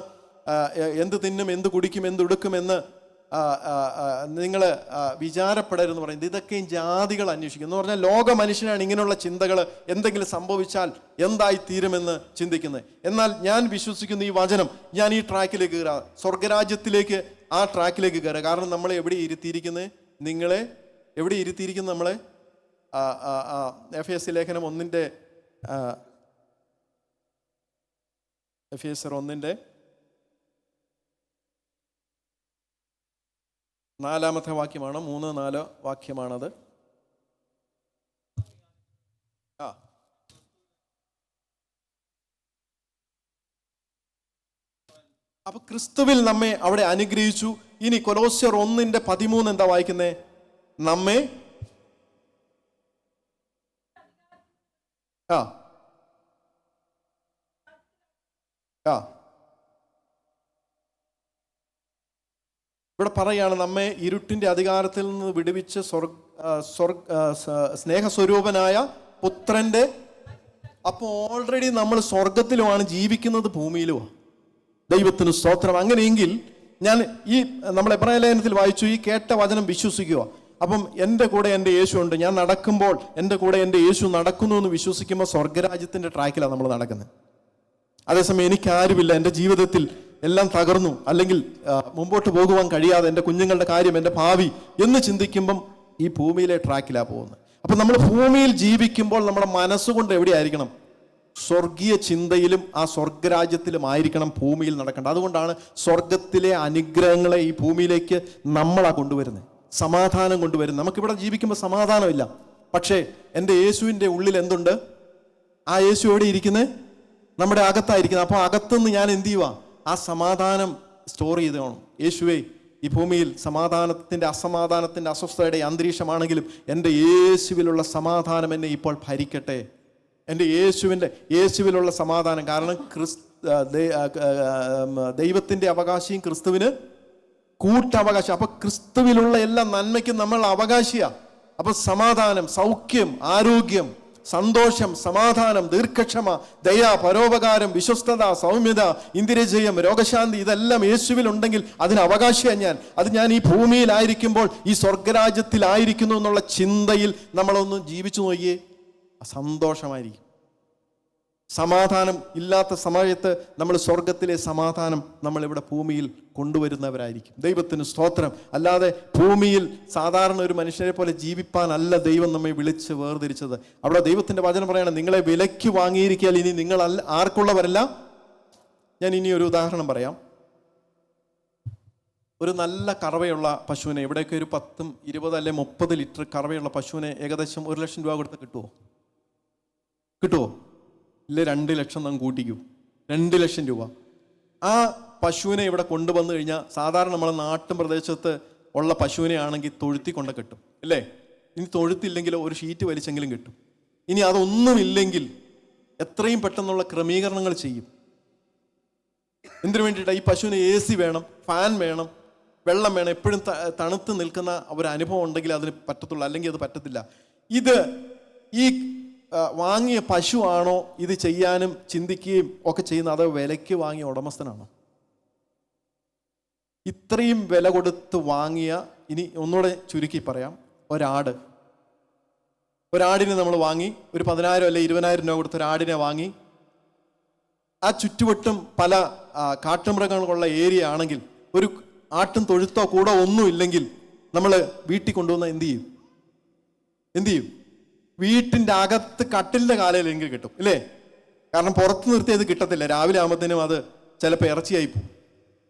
എന്ത് തിന്നും, എന്ത് കുടിക്കും, എന്ത് ഉടുക്കുമെന്ന് നിങ്ങൾ വിചാരപ്പെടരുതെന്ന് പറയുന്നത്. ഇതൊക്കെയും ജാതികൾ അന്വേഷിക്കും എന്ന് പറഞ്ഞാൽ, ലോക മനുഷ്യനാണ് ഇങ്ങനെയുള്ള ചിന്തകൾ, എന്തെങ്കിലും സംഭവിച്ചാൽ എന്തായി തീരുമെന്ന് ചിന്തിക്കുന്നത്. എന്നാൽ ഞാൻ വിശ്വസിക്കുന്ന ഈ വചനം, ഞാൻ ഈ ട്രാക്കിലേക്ക് കയറുക, സ്വർഗരാജ്യത്തിലേക്ക്, ആ ട്രാക്കിലേക്ക് കയറുക. കാരണം നമ്മളെ എവിടെ ഇരുത്തിയിരിക്കുന്നത്? നിങ്ങളെ എവിടെ ഇരുത്തിയിരിക്കുന്നത്? നമ്മളെ എഫേസ്യ ലേഖനം 1-ന്റെ എഫേസ്യർ 1-ന്റെ 4-ാമത്തെ വാക്യമാണ്. 3-4 വാക്യമാണത്. അപ്പൊ ക്രിസ്തുവിൽ നമ്മെ അവിടെ അനുഗ്രഹിച്ചു. ഇനി കൊലോസ്യർ 1-ന്റെ 13 എന്താ വായിക്കുന്നേ? നമ്മെ ആ ഇവിടെ പറയാണ്, നമ്മെ ഇരുട്ടിൻ്റെ അധികാരത്തിൽ നിന്ന് വിടുവിച്ച് സ്നേഹസ്വരൂപനായ പുത്രൻ്റെ. അപ്പോൾ ഓൾറെഡി നമ്മൾ സ്വർഗത്തിലുമാണ് ജീവിക്കുന്നത്, ഭൂമിയിലുമാണ്. ദൈവത്തിന് സ്തോത്രം. അങ്ങനെയെങ്കിൽ ഞാൻ ഈ നമ്മൾ എബ്രായ ലേഖനത്തിൽ വായിച്ചു, ഈ കേട്ട വചനം വിശ്വസിക്കുക. അപ്പം എൻ്റെ കൂടെ എൻ്റെ യേശു ഉണ്ട്, ഞാൻ നടക്കുമ്പോൾ എൻ്റെ കൂടെ എൻ്റെ യേശു നടക്കുന്നു എന്ന് വിശ്വസിക്കുമ്പോൾ സ്വർഗരാജ്യത്തിൻ്റെ ട്രാക്കിലാണ് നമ്മൾ നടക്കുന്നത്. അതേസമയം എനിക്കാരുമില്ല, എൻ്റെ ജീവിതത്തിൽ എല്ലാം തകർന്നു, അല്ലെങ്കിൽ മുമ്പോട്ട് പോകുവാൻ കഴിയാതെ, എൻ്റെ കുഞ്ഞുങ്ങളുടെ കാര്യം, എൻ്റെ ഭാവി എന്ന് ചിന്തിക്കുമ്പം ഈ ഭൂമിയിലെ ട്രാക്കിലാണ് പോകുന്നത്. അപ്പം നമ്മൾ ഭൂമിയിൽ ജീവിക്കുമ്പോൾ നമ്മുടെ മനസ്സുകൊണ്ട് എവിടെയായിരിക്കണം? സ്വർഗീയ ചിന്തയിലും ആ സ്വർഗരാജ്യത്തിലും ആയിരിക്കണം ഭൂമിയിൽ നടക്കേണ്ടത്. അതുകൊണ്ടാണ് സ്വർഗത്തിലെ അനുഗ്രഹങ്ങളെ ഈ ഭൂമിയിലേക്ക് നമ്മളാണ് കൊണ്ടുവരുന്നത്, സമാധാനം കൊണ്ടുവരുന്നത്. നമുക്കിവിടെ ജീവിക്കുമ്പോൾ സമാധാനമില്ല, പക്ഷേ എൻ്റെ യേശുവിൻ്റെ ഉള്ളിൽ എന്തുണ്ട്? ആ യേശു എവിടെ ഇരിക്കുന്നത്? നമ്മുടെ അകത്തായിരിക്കുന്നത്. അപ്പോൾ അകത്തുനിന്ന് ഞാൻ എന്ത് ചെയ്യുക? ആ സമാധാനം സ്റ്റോർ ചെയ്ത് കാണും. യേശുവേ, ഈ ഭൂമിയിൽ സമാധാനത്തിൻ്റെ അസമാധാനത്തിൻ്റെ അസ്വസ്ഥതയുടെ അന്തരീക്ഷമാണെങ്കിലും എൻ്റെ യേശുവിലുള്ള സമാധാനം എന്നെ ഇപ്പോൾ ഭരിക്കട്ടെ. എൻ്റെ യേശുവിലുള്ള സമാധാനം. കാരണം ദൈവത്തിൻ്റെ അവകാശിയും ക്രിസ്തുവിന് കൂട്ടവകാശം. അപ്പൊ ക്രിസ്തുവിലുള്ള എല്ലാ നന്മയ്ക്കും നമ്മൾ അവകാശിയാണ്. അപ്പൊ സമാധാനം, സൗഖ്യം, ആരോഗ്യം, സന്തോഷം, സമാധാനം, ദീർഘക്ഷമ, ദയ, പരോപകാരം, വിശ്വസ്തത, സൗമ്യത, ഇന്ദ്രിയജയം, രോഗശാന്തി, ഇതെല്ലാം യേശുവിൽ ഉണ്ടെങ്കിൽ അതിന് അവകാശിയാണ് ഞാൻ. അത് ഞാൻ ഈ ഭൂമിയിലായിരിക്കുമ്പോൾ ഈ സ്വർഗരാജ്യത്തിലായിരിക്കുന്നു എന്നുള്ള ചിന്തയിൽ നമ്മളൊന്ന് ജീവിച്ചു നോക്കിയേ, സന്തോഷമായിരിക്കും. സമാധാനം ഇല്ലാത്ത സമയത്ത് നമ്മൾ സ്വർഗത്തിലെ സമാധാനം നമ്മളിവിടെ ഭൂമിയിൽ കൊണ്ടുവരുന്നവരായിരിക്കും. ദൈവത്തിന് സ്തോത്രം. അല്ലാതെ ഭൂമിയിൽ സാധാരണ ഒരു മനുഷ്യരെ പോലെ ജീവിപ്പാനല്ല ദൈവം നമ്മെ വിളിച്ച് വേർതിരിച്ചത്. അവിടെ ദൈവത്തിൻ്റെ വചനം പറയണം, നിങ്ങളെ വിലയ്ക്ക് വാങ്ങിയിരിക്കാൻ ഇനി നിങ്ങൾ ആർക്കുള്ളവരല്ല. ഞാൻ ഇനി ഒരു ഉദാഹരണം പറയാം. ഒരു നല്ല കറവയുള്ള പശുവിനെ, ഇവിടെയൊക്കെ ഒരു 10, 20 അല്ലെ 30 ലിറ്റർ കറവയുള്ള പശുവിനെ ഏകദേശം 1 ലക്ഷം രൂപ കൊടുത്ത് കിട്ടുമോ? ഇല്ല, 2 ലക്ഷം നാം കൂട്ടിക്കൂ. 2 ലക്ഷം രൂപ. ആ പശുവിനെ ഇവിടെ കൊണ്ടുവന്നു കഴിഞ്ഞാൽ സാധാരണ നമ്മളെ നാട്ടിൻ പ്രദേശത്ത് ഉള്ള പശുവിനെ ആണെങ്കിൽ തൊഴുത്തി കൊണ്ട് കിട്ടും, അല്ലേ? ഇനി തൊഴുത്തില്ലെങ്കിലോ ഒരു ഷീറ്റ് വലിച്ചെങ്കിലും കിട്ടും. ഇനി അതൊന്നുമില്ലെങ്കിൽ എത്രയും പെട്ടെന്നുള്ള ക്രമീകരണങ്ങൾ ചെയ്യും. എന്തിനു വേണ്ടിയിട്ടാണ്? ഈ പശുവിന് AC വേണം, ഫാൻ വേണം, വെള്ളം വേണം, എപ്പോഴും തണുത്ത് നിൽക്കുന്ന ഒരു അനുഭവം ഉണ്ടെങ്കിൽ അതിന് പറ്റത്തുള്ളൂ, അല്ലെങ്കിൽ അത് പറ്റത്തില്ല. ഇത് ഈ വാങ്ങിയ പശു ആണോ ഇത് ചെയ്യാനും ചിന്തിക്കുകയും ഒക്കെ ചെയ്യുന്ന, അത് വിലയ്ക്ക് വാങ്ങിയ ഉടമസ്ഥനാണോ? ഇത്രയും വില കൊടുത്ത് വാങ്ങിയ, ഇനി ഒന്നുകൂടെ ചുരുക്കി പറയാം, ഒരാടിനെ നമ്മൾ വാങ്ങി, ഒരു 10,000 അല്ലെ 20,000 രൂപ കൊടുത്ത് ഒരാടിനെ വാങ്ങി, ആ ചുറ്റുവട്ടും പല കാട്ടുമൃഗങ്ങളുള്ള ഏരിയ ആണെങ്കിൽ, ഒരു ആട്ടും തൊഴുത്തോ കൂടോ ഒന്നും ഇല്ലെങ്കിൽ നമ്മൾ വീട്ടിൽ കൊണ്ടുവന്ന എന്ത് ചെയ്യും? വീട്ടിൻ്റെ അകത്ത് കട്ടിലിൻ്റെ കാലയിലെങ്കിൽ കിട്ടും, ഇല്ലേ? കാരണം പുറത്ത് നിർത്തിയത് കിട്ടത്തില്ല, രാവിലെ ആകുമ്പോഴത്തേനും അത് ചിലപ്പോൾ ഇറച്ചിയായി പോകും.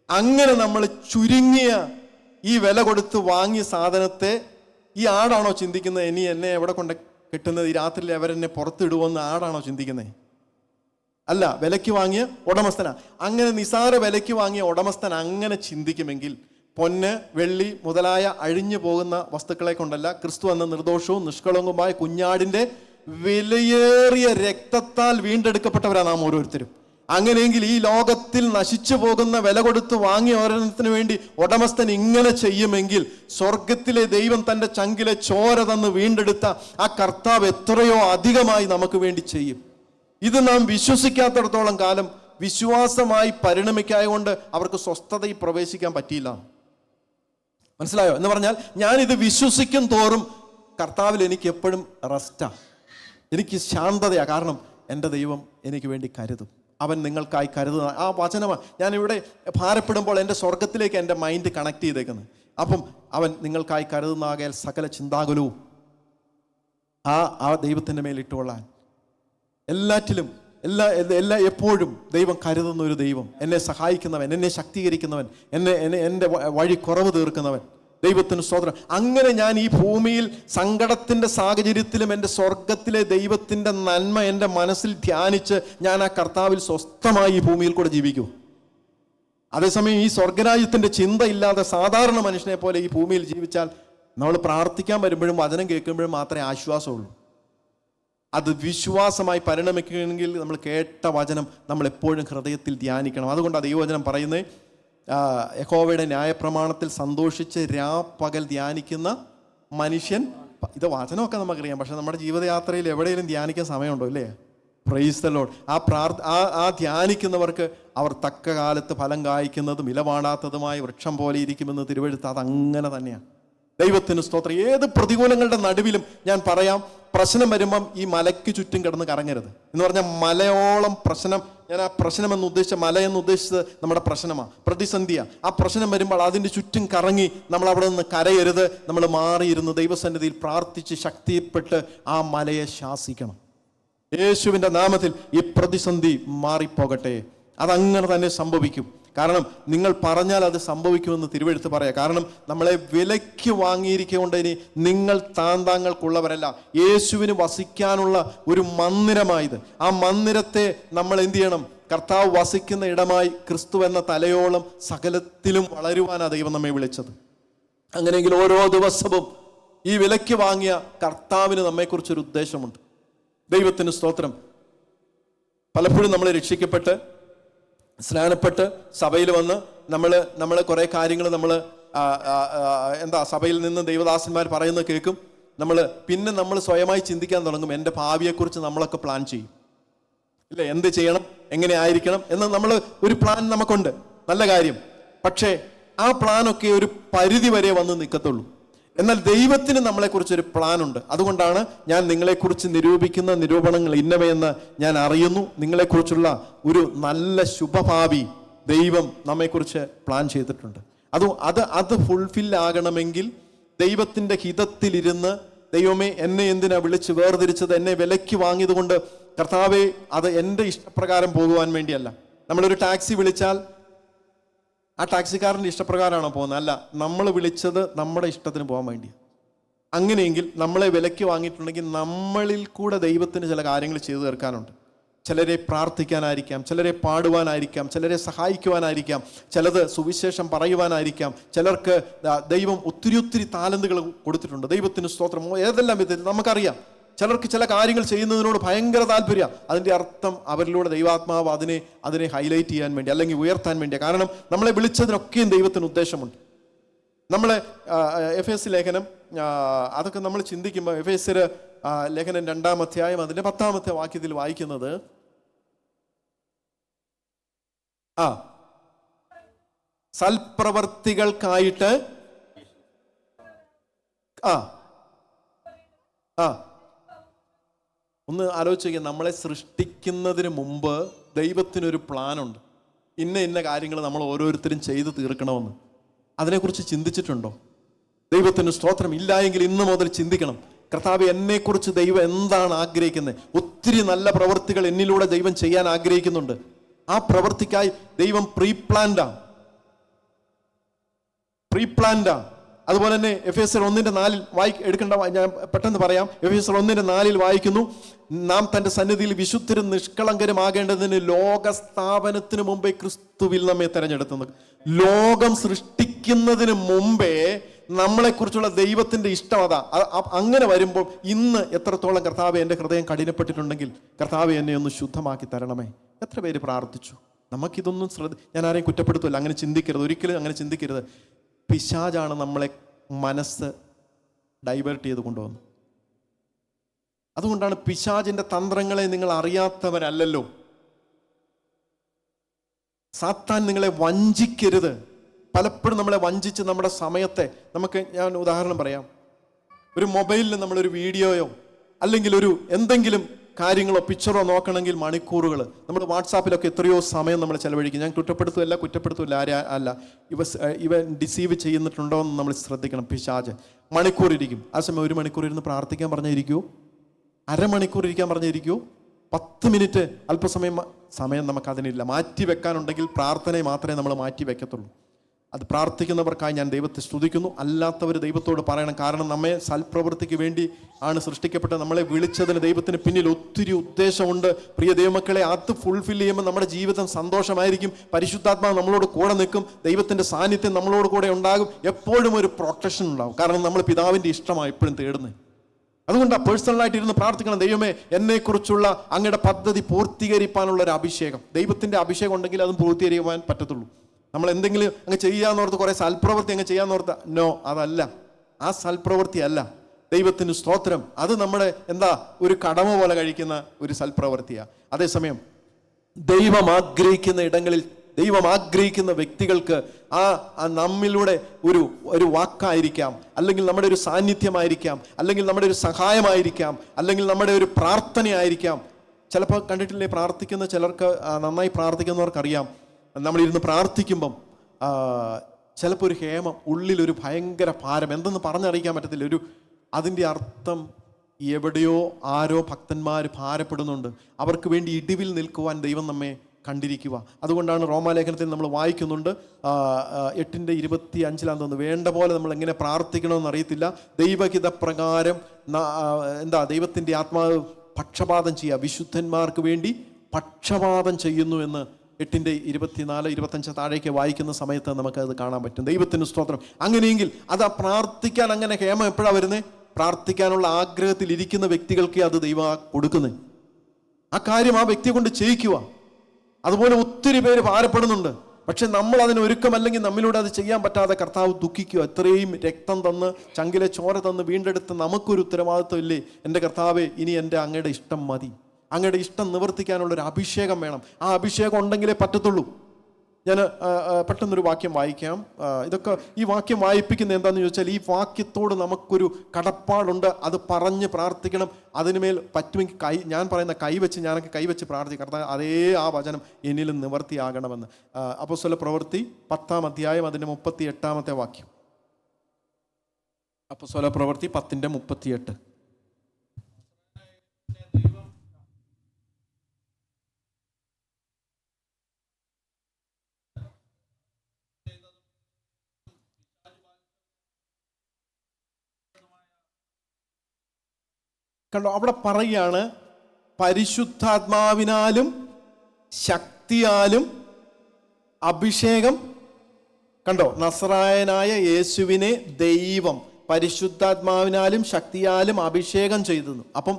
അങ്ങനെ നമ്മൾ ചുരുങ്ങിയ ഈ വില കൊടുത്ത് വാങ്ങിയ സാധനത്തെ ഈ ആടാണോ ചിന്തിക്കുന്നത്, ഇനി എന്നെ എവിടെ കൊണ്ട് കിട്ടുന്നത്, ഈ രാത്രിയിൽ അവരെന്നെ പുറത്തിടുവെന്ന് ആടാണോ ചിന്തിക്കുന്നത്? അല്ല, വിലയ്ക്ക് വാങ്ങിയ ഉടമസ്ഥനാ. അങ്ങനെ നിസാര വിലയ്ക്ക് വാങ്ങിയ ഉടമസ്ഥൻ അങ്ങനെ ചിന്തിക്കുമെങ്കിൽ, പൊന്ന്, വെള്ളി മുതലായ അഴിഞ്ഞു പോകുന്ന വസ്തുക്കളെ കൊണ്ടല്ല, ക്രിസ്തു എന്ന നിർദോഷവും നിഷ്കളങ്കവുമായ കുഞ്ഞാടിൻ്റെ വിലയേറിയ രക്തത്താൽ വീണ്ടെടുക്കപ്പെട്ടവരാണ് നാം ഓരോരുത്തരും. അങ്ങനെയെങ്കിൽ ഈ ലോകത്തിൽ നശിച്ചു പോകുന്ന വില കൊടുത്ത് വാങ്ങിയ ഓരോരുത്തരത്തിന് വേണ്ടി ഉടമസ്ഥൻ ഇങ്ങനെ ചെയ്യുമെങ്കിൽ, സ്വർഗത്തിലെ ദൈവം തൻ്റെ ചങ്കിലെ ചോര തന്ന് വീണ്ടെടുത്ത ആ കർത്താവ് എത്രയോ അധികമായി നമുക്ക് വേണ്ടി ചെയ്യും. ഇത് നാം വിശ്വസിക്കാത്തിടത്തോളം കാലം വിശ്വാസമായി പരിണമിക്കായതുകൊണ്ട് അവർക്ക് സ്വസ്ഥതയിൽ പ്രവേശിക്കാൻ പറ്റിയില്ല. മനസ്സിലായോ? എന്ന് പറഞ്ഞാൽ ഞാനിത് വിശ്വസിക്കും തോറും കർത്താവിൽ എനിക്ക് എപ്പോഴും റെസ്റ്റാ, എനിക്ക് ശാന്തതയാ. കാരണം എൻ്റെ ദൈവം എനിക്ക് വേണ്ടി കരുതും, അവൻ നിങ്ങൾക്കായി കരുതുന്ന ആ വചനമാണ്. ഞാനിവിടെ ഭാരപ്പെടുമ്പോൾ എൻ്റെ സ്വർഗത്തിലേക്ക് എൻ്റെ മൈൻഡ് കണക്ട് ചെയ്തേക്കുന്നത്. അപ്പം അവൻ നിങ്ങൾക്കായി കരുതുന്നാകയാൽ സകല ചിന്താകുലവും ആ ദൈവത്തിൻ്റെ മേലിട്ടുകൊള്ളാൻ, എല്ലാറ്റിലും എപ്പോഴും ദൈവം കരുതുന്ന ഒരു ദൈവം, എന്നെ സഹായിക്കുന്നവൻ, എന്നെ ശക്തീകരിക്കുന്നവൻ, എൻ്റെ വഴി കുറവ് തീർക്കുന്നവൻ, ദൈവത്തിന് സ്തോത്രം. അങ്ങനെ ഞാൻ ഈ ഭൂമിയിൽ സങ്കടത്തിൻ്റെ സാഹചര്യത്തിലും എൻ്റെ സ്വർഗത്തിലെ ദൈവത്തിൻ്റെ നന്മ എൻ്റെ മനസ്സിൽ ധ്യാനിച്ച് ഞാൻ ആ കർത്താവിൽ സ്വസ്ഥമായി ഈ ഭൂമിയിൽ കൂടെ ജീവിക്കൂ. അതേസമയം ഈ സ്വർഗരാജ്യത്തിൻ്റെ ചിന്തയില്ലാതെ സാധാരണ മനുഷ്യനെ പോലെ ഈ ഭൂമിയിൽ ജീവിച്ചാൽ നമ്മൾ പ്രാർത്ഥിക്കാൻ വരുമ്പോഴും വചനം കേൾക്കുമ്പോഴും മാത്രമേ ആശ്വാസമുള്ളൂ. അത് വിശ്വാസമായി പരിണമിക്കണമെങ്കിൽ നമ്മൾ കേട്ട വചനം നമ്മൾ എപ്പോഴും ഹൃദയത്തിൽ ധ്യാനിക്കണം. അതുകൊണ്ട് ദൈവവചനം പറയുന്നത്, യഹോവയുടെ ന്യായപ്രമാണത്തിൽ സന്തോഷിച്ച് രാപ്പകൽ ധ്യാനിക്കുന്ന മനുഷ്യൻ. ഇത് വചനമൊക്കെ നമുക്കറിയാം, പക്ഷെ നമ്മുടെ ജീവിതയാത്രയിൽ എവിടെയെങ്കിലും ധ്യാനിക്കാൻ സമയമുണ്ടോ? ഇല്ലേ? Praise the Lord. ആ ധ്യാനിക്കുന്നവർക്ക് അവർ തക്ക കാലത്ത് ഫലം കായ്ക്കുന്നതും ഇലവാടാത്തതുമായ വൃക്ഷം പോലെ ഇരിക്കുമെന്ന് തിരുവെഴുത്ത്. അതങ്ങനെ തന്നെയാണ്. ദൈവത്തിന് സ്തോത്രം. ഏത് പ്രതികൂലങ്ങളുടെ നടുവിലും ഞാൻ പറയാം, പ്രശ്നം വരുമ്പം ഈ മലയ്ക്ക് ചുറ്റും കിടന്ന് കറങ്ങരുത് എന്ന് പറഞ്ഞാൽ മലയോളം പ്രശ്നം. ഞാൻ ആ പ്രശ്നം എന്ന് ഉദ്ദേശിച്ച മല എന്ന് ഉദ്ദേശിച്ചത് നമ്മുടെ പ്രശ്നമാണ്, പ്രതിസന്ധിയാണ്. ആ പ്രശ്നം വരുമ്പോൾ അതിൻ്റെ ചുറ്റും കറങ്ങി നമ്മൾ അവിടെ നിന്ന് കരയരുത്. നമ്മൾ മാറിയിരുന്ന് ദൈവസന്നിധിയിൽ പ്രാർത്ഥിച്ച് ശക്തിപ്പെട്ട് ആ മലയെ ശാസിക്കണം. യേശുവിൻ്റെ നാമത്തിൽ ഈ പ്രതിസന്ധി മാറിപ്പോകട്ടെ. അതങ്ങനെ തന്നെ സംഭവിക്കും. കാരണം നിങ്ങൾ പറഞ്ഞാൽ അത് സംഭവിക്കുമെന്ന് തിരുവെഴുത്ത് പറയാം. കാരണം നമ്മളെ വിലയ്ക്ക് വാങ്ങിയിരിക്കൊണ്ട് ഇനി നിങ്ങൾ താങ്ങൾക്കുള്ളവരല്ല, യേശുവിന് വസിക്കാനുള്ള ഒരു മന്ദിരമായത്. ആ മന്ദിരത്തെ നമ്മൾ എന്ത് ചെയ്യണം? കർത്താവ് വസിക്കുന്ന ഇടമായി ക്രിസ്തു എന്ന തലയോളം സകലത്തിലും വളരുവാനാണ് ദൈവം നമ്മെ വിളിച്ചത്. അങ്ങനെയെങ്കിൽ ഓരോ ദിവസവും ഈ വിലയ്ക്ക് വാങ്ങിയ കർത്താവിന് നമ്മെക്കുറിച്ചൊരു ഉദ്ദേശമുണ്ട്. ദൈവത്തിന് സ്തോത്രം. പലപ്പോഴും നമ്മൾ രക്ഷിക്കപ്പെട്ട് സ്നാനപ്പെട്ട് സഭയിൽ വന്ന് നമ്മൾ കുറേ കാര്യങ്ങൾ സഭയിൽ നിന്ന് ദൈവദാസന്മാർ പറയുന്നത് കേൾക്കും. പിന്നെ നമ്മൾ സ്വയമായി ചിന്തിക്കാൻ തുടങ്ങും. എൻ്റെ ഭാവിയെക്കുറിച്ച് നമ്മളൊക്കെ പ്ലാൻ ചെയ്യും. ഇല്ല, എന്ത് ചെയ്യണം, എങ്ങനെ ആയിരിക്കണം എന്ന് നമ്മൾ ഒരു പ്ലാൻ നമുക്കുണ്ട്. നല്ല കാര്യം. പക്ഷേ ആ പ്ലാനൊക്കെ ഒരു പരിധി വരെ വന്ന് നിൽക്കത്തുള്ളൂ. എന്നാൽ ദൈവത്തിന് നമ്മളെക്കുറിച്ചൊരു പ്ലാനുണ്ട്. അതുകൊണ്ടാണ് ഞാൻ നിങ്ങളെക്കുറിച്ച് നിരൂപിക്കുന്ന നിരൂപണങ്ങൾ ഇന്നവയെന്ന് ഞാൻ അറിയുന്നു. നിങ്ങളെക്കുറിച്ചുള്ള ഒരു നല്ല ശുഭഭാവി ദൈവം നമ്മെക്കുറിച്ച് പ്ലാൻ ചെയ്തിട്ടുണ്ട്. അത് ഫുൾഫിൽ ആകണമെങ്കിൽ ദൈവത്തിൻ്റെ ഹിതത്തിലിരുന്ന്, ദൈവമേ എന്നെ എന്തിനാ വിളിച്ച് വേർതിരിച്ചത്, എന്നെ വിലയ്ക്ക് വാങ്ങിയത് കൊണ്ട് കർത്താവേ അത് എൻ്റെ ഇഷ്ടപ്രകാരം പോകുവാൻ വേണ്ടിയല്ല. നമ്മളൊരു ടാക്സി വിളിച്ചാൽ ആ ടാക്സിക്കാരൻ്റെ ഇഷ്ടപ്രകാരമാണോ പോകുന്നത്? അല്ല, നമ്മൾ വിളിച്ചത് നമ്മുടെ ഇഷ്ടത്തിന് പോകാൻ വേണ്ടിയാണ്. അങ്ങനെയെങ്കിൽ നമ്മളെ വിലയ്ക്ക് വാങ്ങിയിട്ടുണ്ടെങ്കിൽ നമ്മളിൽ കൂടെ ദൈവത്തിന് ചില കാര്യങ്ങൾ ചെയ്തു തീർക്കാനുണ്ട്. ചിലരെ പ്രാർത്ഥിക്കാനായിരിക്കാം, ചിലരെ പാടുവാനായിരിക്കാം, ചിലരെ സഹായിക്കുവാനായിരിക്കാം, ചിലത് സുവിശേഷം പറയുവാനായിരിക്കാം. ചിലർക്ക് ദൈവം ഒത്തിരി താലന്തുകൾ കൊടുത്തിട്ടുണ്ട്. ദൈവത്തിന് സ്തോത്രം. ഏതെല്ലാം വിധത്തിൽ നമുക്കറിയാം. ചിലർക്ക് ചില കാര്യങ്ങൾ ചെയ്യുന്നതിനോട് ഭയങ്കര താല്പര്യം. അതിൻ്റെ അർത്ഥം അവരിലൂടെ ദൈവാത്മാവ് അതിനെ ഹൈലൈറ്റ് ചെയ്യാൻ വേണ്ടി അല്ലെങ്കിൽ ഉയർത്താൻ വേണ്ടി. കാരണം നമ്മളെ വിളിച്ചതിനൊക്കെയും ദൈവത്തിന് ഉദ്ദേശമുണ്ട്. നമ്മളെ എഫേസ്യ ലേഖനം അതൊക്കെ നമ്മൾ ചിന്തിക്കുമ്പോൾ, എഫേസ്യർ ലേഖനം 2-ാം അധ്യായം അതിൻ്റെ 10-ാമത്തെ വാക്യത്തിൽ വായിക്കുന്നത്, സൽപ്രവർത്തികൾക്കായിട്ട് ഒന്ന് ആലോചിക്കുക. നമ്മളെ സൃഷ്ടിക്കുന്നതിന് മുമ്പ് ദൈവത്തിനൊരു പ്ലാനുണ്ട്. ഇന്ന കാര്യങ്ങൾ നമ്മൾ ഓരോരുത്തരും ചെയ്ത് തീർക്കണമെന്ന്. അതിനെക്കുറിച്ച് ചിന്തിച്ചിട്ടുണ്ടോ? ദൈവത്തിന് സ്തോത്രം. ഇല്ല എങ്കിൽ ഇന്ന് മുതൽ ചിന്തിക്കണം. കർത്താവ് എന്നെക്കുറിച്ച് ദൈവം എന്താണ് ആഗ്രഹിക്കുന്നത്? ഒത്തിരി നല്ല പ്രവൃത്തികൾ എന്നിലൂടെ ദൈവം ചെയ്യാൻ ആഗ്രഹിക്കുന്നുണ്ട്. ആ പ്രവൃത്തിക്കായി ദൈവം പ്രീ പ്ലാൻഡാ. അതുപോലെ തന്നെ എഫേസ്യർ 1:4 എടുക്കേണ്ട, ഞാൻ പെട്ടെന്ന് പറയാം. എഫേസ്യർ 1:4 വായിക്കുന്നു, നാം തൻ്റെ സന്നിധിയിൽ വിശുദ്ധരും നിഷ്കളങ്കരും ആകേണ്ടതിന് ലോകസ്ഥാപനത്തിന് മുമ്പേ ക്രിസ്തുവിൽ നമ്മെ തെരഞ്ഞെടുത്തത്. ലോകം സൃഷ്ടിക്കുന്നതിന് മുമ്പേ നമ്മളെക്കുറിച്ചുള്ള ദൈവത്തിൻ്റെ ഇഷ്ടം അതാ. അങ്ങനെ വരുമ്പോൾ ഇന്ന് എത്രത്തോളം കർത്താവെ എൻ്റെ ഹൃദയം കഠിനപ്പെട്ടിട്ടുണ്ടെങ്കിൽ കർത്താവെ എന്നെ ഒന്ന് ശുദ്ധമാക്കി തരണമേ. എത്ര പേര് പ്രാർത്ഥിച്ചു? നമുക്കിതൊന്നും ഞാൻ ആരെയും കുറ്റപ്പെടുത്തില്ല. അങ്ങനെ ചിന്തിക്കരുത്, ഒരിക്കലും അങ്ങനെ ചിന്തിക്കരുത്. പിശാചാണ് നമ്മളെ മനസ്സ് ഡൈവേർട്ട് ചെയ്ത് കൊണ്ടുവന്നത്. അതുകൊണ്ടാണ് പിശാചിന്റെ തന്ത്രങ്ങളെ നിങ്ങൾ അറിയാത്തവരല്ലല്ലോ. സാത്താൻ നിങ്ങളെ വഞ്ചിക്കരുത്. പലപ്പോഴും നമ്മളെ വഞ്ചിച്ച് നമ്മുടെ സമയത്തെ, ഞാൻ ഉദാഹരണം പറയാം. ഒരു മൊബൈലിൽ നമ്മളൊരു വീഡിയോയോ അല്ലെങ്കിൽ ഒരു എന്തെങ്കിലും കാര്യങ്ങളോ പിക്ചറോ നോക്കണമെങ്കിൽ മണിക്കൂറുകൾ. നമ്മൾ വാട്സാപ്പിലൊക്കെ എത്രയോ സമയം നമ്മൾ ചെലവഴിക്കും. ഞാൻ കുറ്റപ്പെടുത്തുമല്ല അല്ല, ഇവ ഡിസീവ് ചെയ്യുന്നിട്ടുണ്ടോ എന്ന് നമ്മൾ ശ്രദ്ധിക്കണം. പിശാച് മണിക്കൂർ ഇരിക്കും. ആ സമയം 1 മണിക്കൂർ ഇരുന്ന് പ്രാർത്ഥിക്കാൻ പറഞ്ഞിരിക്കൂ, അരമണിക്കൂർ ഇരിക്കാൻ പറഞ്ഞിരിക്കൂ, 10 മിനിറ്റ് സമയം നമുക്കതിനില്ല. മാറ്റി വെക്കാനുണ്ടെങ്കിൽ പ്രാർത്ഥനയെ മാത്രമേ നമ്മൾ മാറ്റി വെക്കത്തുള്ളൂ. അത് പ്രാർത്ഥിക്കുന്നവർക്കായി ഞാൻ ദൈവത്തെ സ്തുതിക്കുന്നു. അല്ലാത്തവർ ദൈവത്തോട് പറയണം. കാരണം നമ്മെ സൽപ്രവൃത്തിക്ക് വേണ്ടി ആണ് സൃഷ്ടിക്കപ്പെട്ട് നമ്മളെ വിളിച്ചതിന് ദൈവത്തിന് പിന്നിൽ ഒത്തിരി ഉദ്ദേശമുണ്ട്. പ്രിയ ദൈവമക്കളെ, അത് ഫുൾഫിൽ ചെയ്യുമ്പോൾ നമ്മുടെ ജീവിതം സന്തോഷമായിരിക്കും. പരിശുദ്ധാത്മാവ് നമ്മളോട് കൂടെ നിൽക്കും. ദൈവത്തിൻ്റെ സാന്നിധ്യം നമ്മളോട് കൂടെ ഉണ്ടാകും. എപ്പോഴും ഒരു പ്രൊട്ടക്ഷൻ ഉണ്ടാകും. കാരണം നമ്മൾ പിതാവിൻ്റെ ഇഷ്ടമാണ് എപ്പോഴും തേടുന്നത്. അതുകൊണ്ടാണ് പേഴ്സണലായിട്ട് ഇരുന്ന് പ്രാർത്ഥിക്കണം. ദൈവമേ, എന്നെക്കുറിച്ചുള്ള അങ്ങയുടെ പദ്ധതി പൂർത്തീകരിക്കാനുള്ള ഒരു അഭിഷേകം. ദൈവത്തിൻ്റെ അഭിഷേകം ഉണ്ടെങ്കിൽ അതും പൂർത്തീകരിക്കാൻ പറ്റത്തുള്ളൂ. നമ്മൾ എന്തെങ്കിലും അങ്ങ് ചെയ്യാന്നോർത്ത് കുറേ സൽപ്രവൃത്തി അങ്ങ് ചെയ്യാന്നോർത്ത്, നോ, അതല്ല. ആ സൽപ്രവൃത്തി അല്ല. ദൈവത്തിന് സ്തോത്രം. അത് നമ്മുടെ ഒരു കടമ പോലെ കഴിക്കുന്ന ഒരു സൽപ്രവൃത്തിയാണ്. അതേസമയം ദൈവം ആഗ്രഹിക്കുന്ന ഇടങ്ങളിൽ, ദൈവം ആഗ്രഹിക്കുന്ന വ്യക്തികൾക്ക് ആ നമ്മിലൂടെ ഒരു വാക്കായിരിക്കാം, അല്ലെങ്കിൽ നമ്മുടെ ഒരു സാന്നിധ്യമായിരിക്കാം, അല്ലെങ്കിൽ നമ്മുടെ ഒരു സഹായമായിരിക്കാം, അല്ലെങ്കിൽ നമ്മുടെ ഒരു പ്രാർത്ഥനയായിരിക്കാം. ചിലപ്പോൾ കണ്ടിട്ടില്ലേ, പ്രാർത്ഥിക്കുന്ന ചിലർക്ക്, നന്നായി പ്രാർത്ഥിക്കുന്നവർക്കറിയാം, നമ്മളിരുന്ന് പ്രാർത്ഥിക്കുമ്പം ചിലപ്പോൾ ഒരു ഹേമം, ഉള്ളിലൊരു ഭയങ്കര ഭാരം, എന്തെന്ന് പറഞ്ഞറിയിക്കാൻ പറ്റത്തില്ല. അതിൻ്റെ അർത്ഥം എവിടെയോ ആരോ ഭക്തന്മാർ ഭാരപ്പെടുന്നുണ്ട്. അവർക്ക് വേണ്ടി ഇടിവിൽ നിൽക്കുവാൻ ദൈവം നമ്മെ കണ്ടിരിക്കുക. അതുകൊണ്ടാണ് റോമാലേഖനത്തിൽ നമ്മൾ വായിക്കുന്നുണ്ട്, 8:25 തോന്നുന്നു, വേണ്ട പോലെ നമ്മൾ എങ്ങനെ പ്രാർത്ഥിക്കണമെന്ന് അറിയത്തില്ല, ദൈവഹിത പ്രകാരം ദൈവത്തിൻ്റെ ആത്മാവ് പക്ഷപാതം ചെയ്യുക, വിശുദ്ധന്മാർക്ക് വേണ്ടി പക്ഷപാതം ചെയ്യുന്നു എന്ന് 8:24-25 താഴേക്ക് വായിക്കുന്ന സമയത്ത് നമുക്കത് കാണാൻ പറ്റും. ദൈവത്തിന് സ്തോത്രം. അങ്ങനെയെങ്കിൽ പ്രാർത്ഥിക്കാൻ അങ്ങനെ ഹേമം എപ്പോഴാണ് വരുന്നത്? പ്രാർത്ഥിക്കാനുള്ള ആഗ്രഹത്തിൽ ഇരിക്കുന്ന വ്യക്തികൾക്ക് അത് ദൈവം കൊടുക്കുന്നത്. ആ കാര്യം ആ വ്യക്തിയെ കൊണ്ട് ചെയ്യിക്കുക. അതുപോലെ ഒത്തിരി പേര് ഭാരപ്പെടുന്നുണ്ട്, പക്ഷെ നമ്മൾ അതിന് ഒരുക്കമല്ലെങ്കിൽ നമ്മിലൂടെ അത് ചെയ്യാൻ പറ്റാതെ കർത്താവ് ദുഃഖിക്കുക. എത്രയും രക്തം തന്ന്, ചങ്കിലെ ചോര തന്ന് വീണ്ടെടുത്ത് നമുക്കൊരു ഉത്തരവാദിത്വം ഇല്ലേ? എൻ്റെ കർത്താവേ, ഇനി എൻ്റെ അങ്ങയുടെ ഇഷ്ടം മതി, അങ്ങയുടെ ഇഷ്ടം നിവർത്തിക്കാനുള്ളൊരു അഭിഷേകം വേണം. ആ അഭിഷേകം ഉണ്ടെങ്കിലേ പറ്റത്തുള്ളൂ. ഞാൻ പെട്ടെന്നൊരു വാക്യം വായിക്കാം. ഇതൊക്കെ ഈ വാക്യം വായിപ്പിക്കുന്നത് എന്താണെന്ന് ചോദിച്ചാൽ, ഈ വാക്യത്തോട് നമുക്കൊരു കടപ്പാടുണ്ട്. അത് പറഞ്ഞ് പ്രാർത്ഥിക്കണം. അതിനുമേൽ പറ്റുമെങ്കിൽ ഞാൻ പറയുന്ന ഞാനൊക്കെ കൈവച്ച് പ്രാർത്ഥിക്കും, കർത്താവ് അതേ ആ വചനം എന്നിലും നിവർത്തിയാകണമെന്ന്. അപ്പോസ്തല പ്രവൃത്തി 10-ാം അധ്യായം അതിൻ്റെ 38-ാമത്തെ വാക്യം. അപ്പോസ്തല പ്രവൃത്തി 10:38. കണ്ടോ, അവിടെ പറയുകയാണ്, പരിശുദ്ധാത്മാവിനാലും ശക്തിയാലും അഭിഷേകം. കണ്ടോ, നസറായനായ യേശുവിനെ ദൈവം പരിശുദ്ധാത്മാവിനാലും ശക്തിയാലും അഭിഷേകം ചെയ്തത്. അപ്പം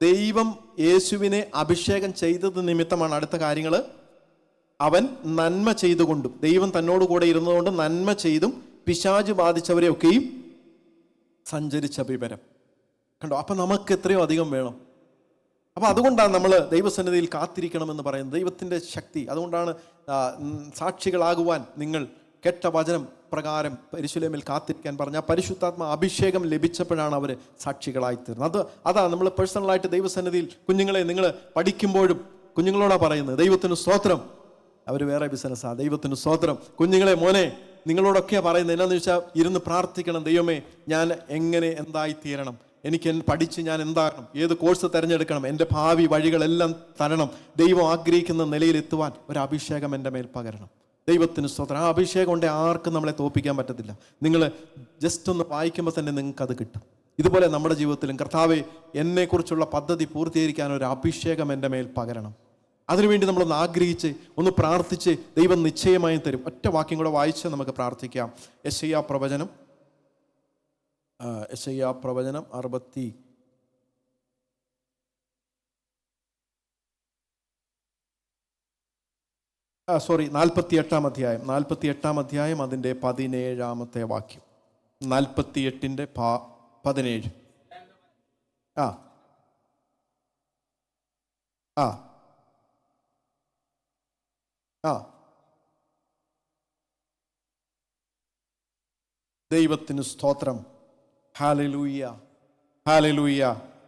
ദൈവം യേശുവിനെ അഭിഷേകം ചെയ്തത് നിമിത്തമാണ് അടുത്ത കാര്യങ്ങൾ. അവൻ നന്മ ചെയ്തുകൊണ്ടും, ദൈവം തന്നോട് കൂടെ ഇരുന്നതുകൊണ്ട് നന്മ ചെയ്തും പിശാച് ബാധിച്ചവരെയൊക്കെയും സഞ്ചരിച്ച വിവരം. കണ്ടോ, അപ്പം നമുക്ക് എത്രയോ അധികം വേണം. അപ്പം അതുകൊണ്ടാണ് നമ്മൾ ദൈവസന്നിധിയിൽ കാത്തിരിക്കണമെന്ന് പറയുന്നത്, ദൈവത്തിൻ്റെ ശക്തി. അതുകൊണ്ടാണ് സാക്ഷികളാകുവാൻ നിങ്ങൾ കേട്ട വചനം പ്രകാരം യെരൂശലേമിൽ കാത്തിരിക്കാൻ പറഞ്ഞ പരിശുദ്ധാത്മ അഭിഷേകം ലഭിച്ചപ്പോഴാണ് അവർ സാക്ഷികളായിത്തീർന്നത്. അതാണ് നമ്മൾ പേഴ്സണലായിട്ട് ദൈവസന്നിധിയിൽ കുഞ്ഞുങ്ങളെ നിങ്ങൾ പഠിക്കുമ്പോഴും കുഞ്ഞുങ്ങളോടാണ് പറയുന്നത്, ദൈവത്തിന് സ്തോത്രം. അവർ വേറെ ബിസിനസ്സാണ്. ദൈവത്തിന് സ്തോത്രം. കുഞ്ഞുങ്ങളെ, മോനെ, നിങ്ങളോടൊക്കെയാണ് പറയുന്നത്. എന്നാന്ന് ചോദിച്ചാൽ, ഇരുന്ന് പ്രാർത്ഥിക്കണം. ദൈവമേ, ഞാൻ എന്തായി തീരണം, എനിക്ക് പഠിച്ച് ഞാൻ എന്താകണം, ഏത് കോഴ്സ് തിരഞ്ഞെടുക്കണം, എൻ്റെ ഭാവി വഴികളെല്ലാം തരണം, ദൈവം ആഗ്രഹിക്കുന്ന നിലയിലെത്തുവാൻ ഒരു അഭിഷേകം എൻ്റെ മേൽ പകരണം. ദൈവത്തിന് സ്തോത്രം. ആ അഭിഷേകം കൊണ്ട് ആർക്കും നമ്മളെ തോൽപ്പിക്കാൻ പറ്റത്തില്ല. നിങ്ങൾ ജസ്റ്റ് ഒന്ന് വായിക്കുമ്പോൾ തന്നെ നിങ്ങൾക്കത് കിട്ടും. ഇതുപോലെ നമ്മുടെ ജീവിതത്തിലും, കർത്താവേ, എന്നെക്കുറിച്ചുള്ള പദ്ധതി പൂർത്തീകരിക്കാൻ ഒരു അഭിഷേകം എൻ്റെ മേൽ പകരണം. അതിനുവേണ്ടി നമ്മളൊന്ന് ആഗ്രഹിച്ച് ഒന്ന് പ്രാർത്ഥിച്ച് ദൈവം നിശ്ചയമായും തരും. ഒറ്റ വാക്യം കൂടെ വായിച്ച് നമുക്ക് പ്രാർത്ഥിക്കാം. യെശയ്യാ പ്രവചനം 48-ാം അധ്യായം 48-ാം അധ്യായം അതിൻ്റെ 17-ാമത്തെ വാക്യം. 48-17. ആ ആ ആ ദൈവത്തിന് സ്തോത്രം. Hallelujah, hallelujah.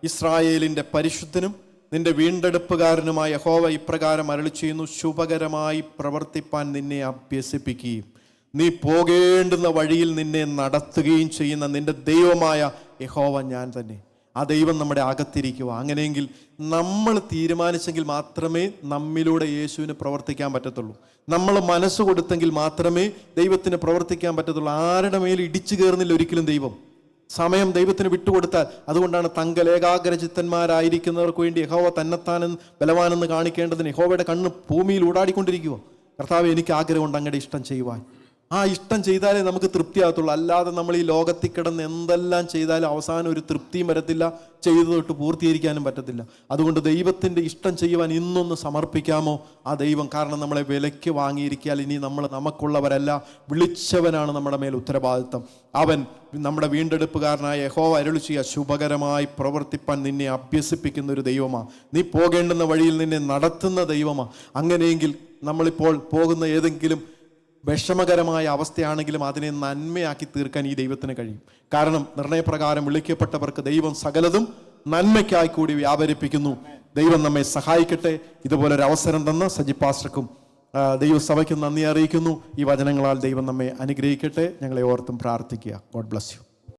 ഇസ്രായേലിൻ്റെ പരിശുദ്ധനും നിന്റെ വീണ്ടെടുപ്പുകാരനുമായ യഹോവ ഇപ്രകാരം അരുളിച്ചെയ്യുന്നു, ശുഭകരമായി പ്രവർത്തിപ്പാൻ നിന്നെ അഭ്യസിപ്പിക്കുകയും നീ പോകേണ്ടുന്ന വഴിയിൽ നിന്നെ നടത്തുകയും ചെയ്യുന്ന നിന്റെ ദൈവമായ യഹോവ ഞാൻ തന്നെ. ആ ദൈവം നമ്മുടെ അകത്തിരിക്കുക. അങ്ങനെയെങ്കിൽ നമ്മൾ തീരുമാനിച്ചെങ്കിൽ മാത്രമേ നമ്മിലൂടെ യേശുവിന് പ്രവർത്തിക്കാൻ പറ്റത്തുള്ളൂ. നമ്മൾ മനസ്സ് കൊടുത്തെങ്കിൽ മാത്രമേ ദൈവത്തിന് പ്രവർത്തിക്കാൻ പറ്റത്തുള്ളൂ. ആരുടെ മേൽ ഇടിച്ചു കയറുന്നില്ല ഒരിക്കലും ദൈവം. സമയം ദൈവത്തിന് വിട്ടുകൊടുത്താൽ, അതുകൊണ്ടാണ് തങ്കൽ ഏകാഗ്രചിത്തന്മാരായിരിക്കുന്നവർക്ക് വേണ്ടി യഹോവ തന്നെത്താനെന്ന് ബലവാനെന്ന് കാണിക്കേണ്ടതിന് യഹോവയുടെ കണ്ണ് ഭൂമിയിൽ ഊടാടിക്കൊണ്ടിരിക്കുക. കർത്താവേ, എനിക്ക് ആഗ്രഹമുണ്ട് അങ്ങയുടെ ഇഷ്ടം ചെയ്യുവാൻ. ആ ഇഷ്ടം ചെയ്താലേ നമുക്ക് തൃപ്തിയാകത്തുള്ളൂ. അല്ലാതെ നമ്മൾ ഈ ലോകത്തിൽ കിടന്ന് എന്തെല്ലാം ചെയ്താലും അവസാനം ഒരു തൃപ്തിയും വരത്തില്ല, ചെയ്തു തൊട്ട് പൂർത്തീകരിക്കാനും പറ്റത്തില്ല. അതുകൊണ്ട് ദൈവത്തിൻ്റെ ഇഷ്ടം ചെയ്യുവാൻ ഇന്നൊന്ന് സമർപ്പിക്കാമോ? ആ ദൈവം, കാരണം നമ്മളെ വിലയ്ക്ക് വാങ്ങിയിരിക്കാൻ ഇനി നമ്മൾ നമുക്കുള്ളവരല്ല, വിളിച്ചവനാണ് നമ്മുടെ മേൽ ഉത്തരവാദിത്തം. അവൻ നമ്മുടെ വീണ്ടെടുപ്പുകാരനായ യഹോവ അരുളിച്ചെയ്യുക, ശുഭകരമായി പ്രവർത്തിപ്പാൻ നിന്നെ അഭ്യസിപ്പിക്കുന്ന ഒരു ദൈവമാണ്. നീ പോകേണ്ടുന്ന വഴിയിൽ നിന്നെ നടത്തുന്ന ദൈവമാണ്. അങ്ങനെയെങ്കിൽ നമ്മളിപ്പോൾ പോകുന്ന ഏതെങ്കിലും വിഷമകരമായ അവസ്ഥയാണെങ്കിലും അതിനെ നന്മയാക്കി തീർക്കാൻ ഈ ദൈവത്തിന് കഴിയും. കാരണം നിർണയപ്രകാരം വിളിക്കപ്പെട്ടവർക്ക് ദൈവം സകലതും നന്മയ്ക്കായി കൂടി വ്യാപരിപ്പിക്കുന്നു. ദൈവം നമ്മെ സഹായിക്കട്ടെ. ഇതുപോലൊരു അവസരം തന്ന സജി പാസ്റ്റർക്കും ദൈവസഭയ്ക്കും നന്ദി അറിയിക്കുന്നു. ഈ വചനങ്ങളാൽ ദൈവം നമ്മെ അനുഗ്രഹിക്കട്ടെ. ഞങ്ങളെ ഓർത്തും പ്രാർത്ഥിക്കുക. God bless you.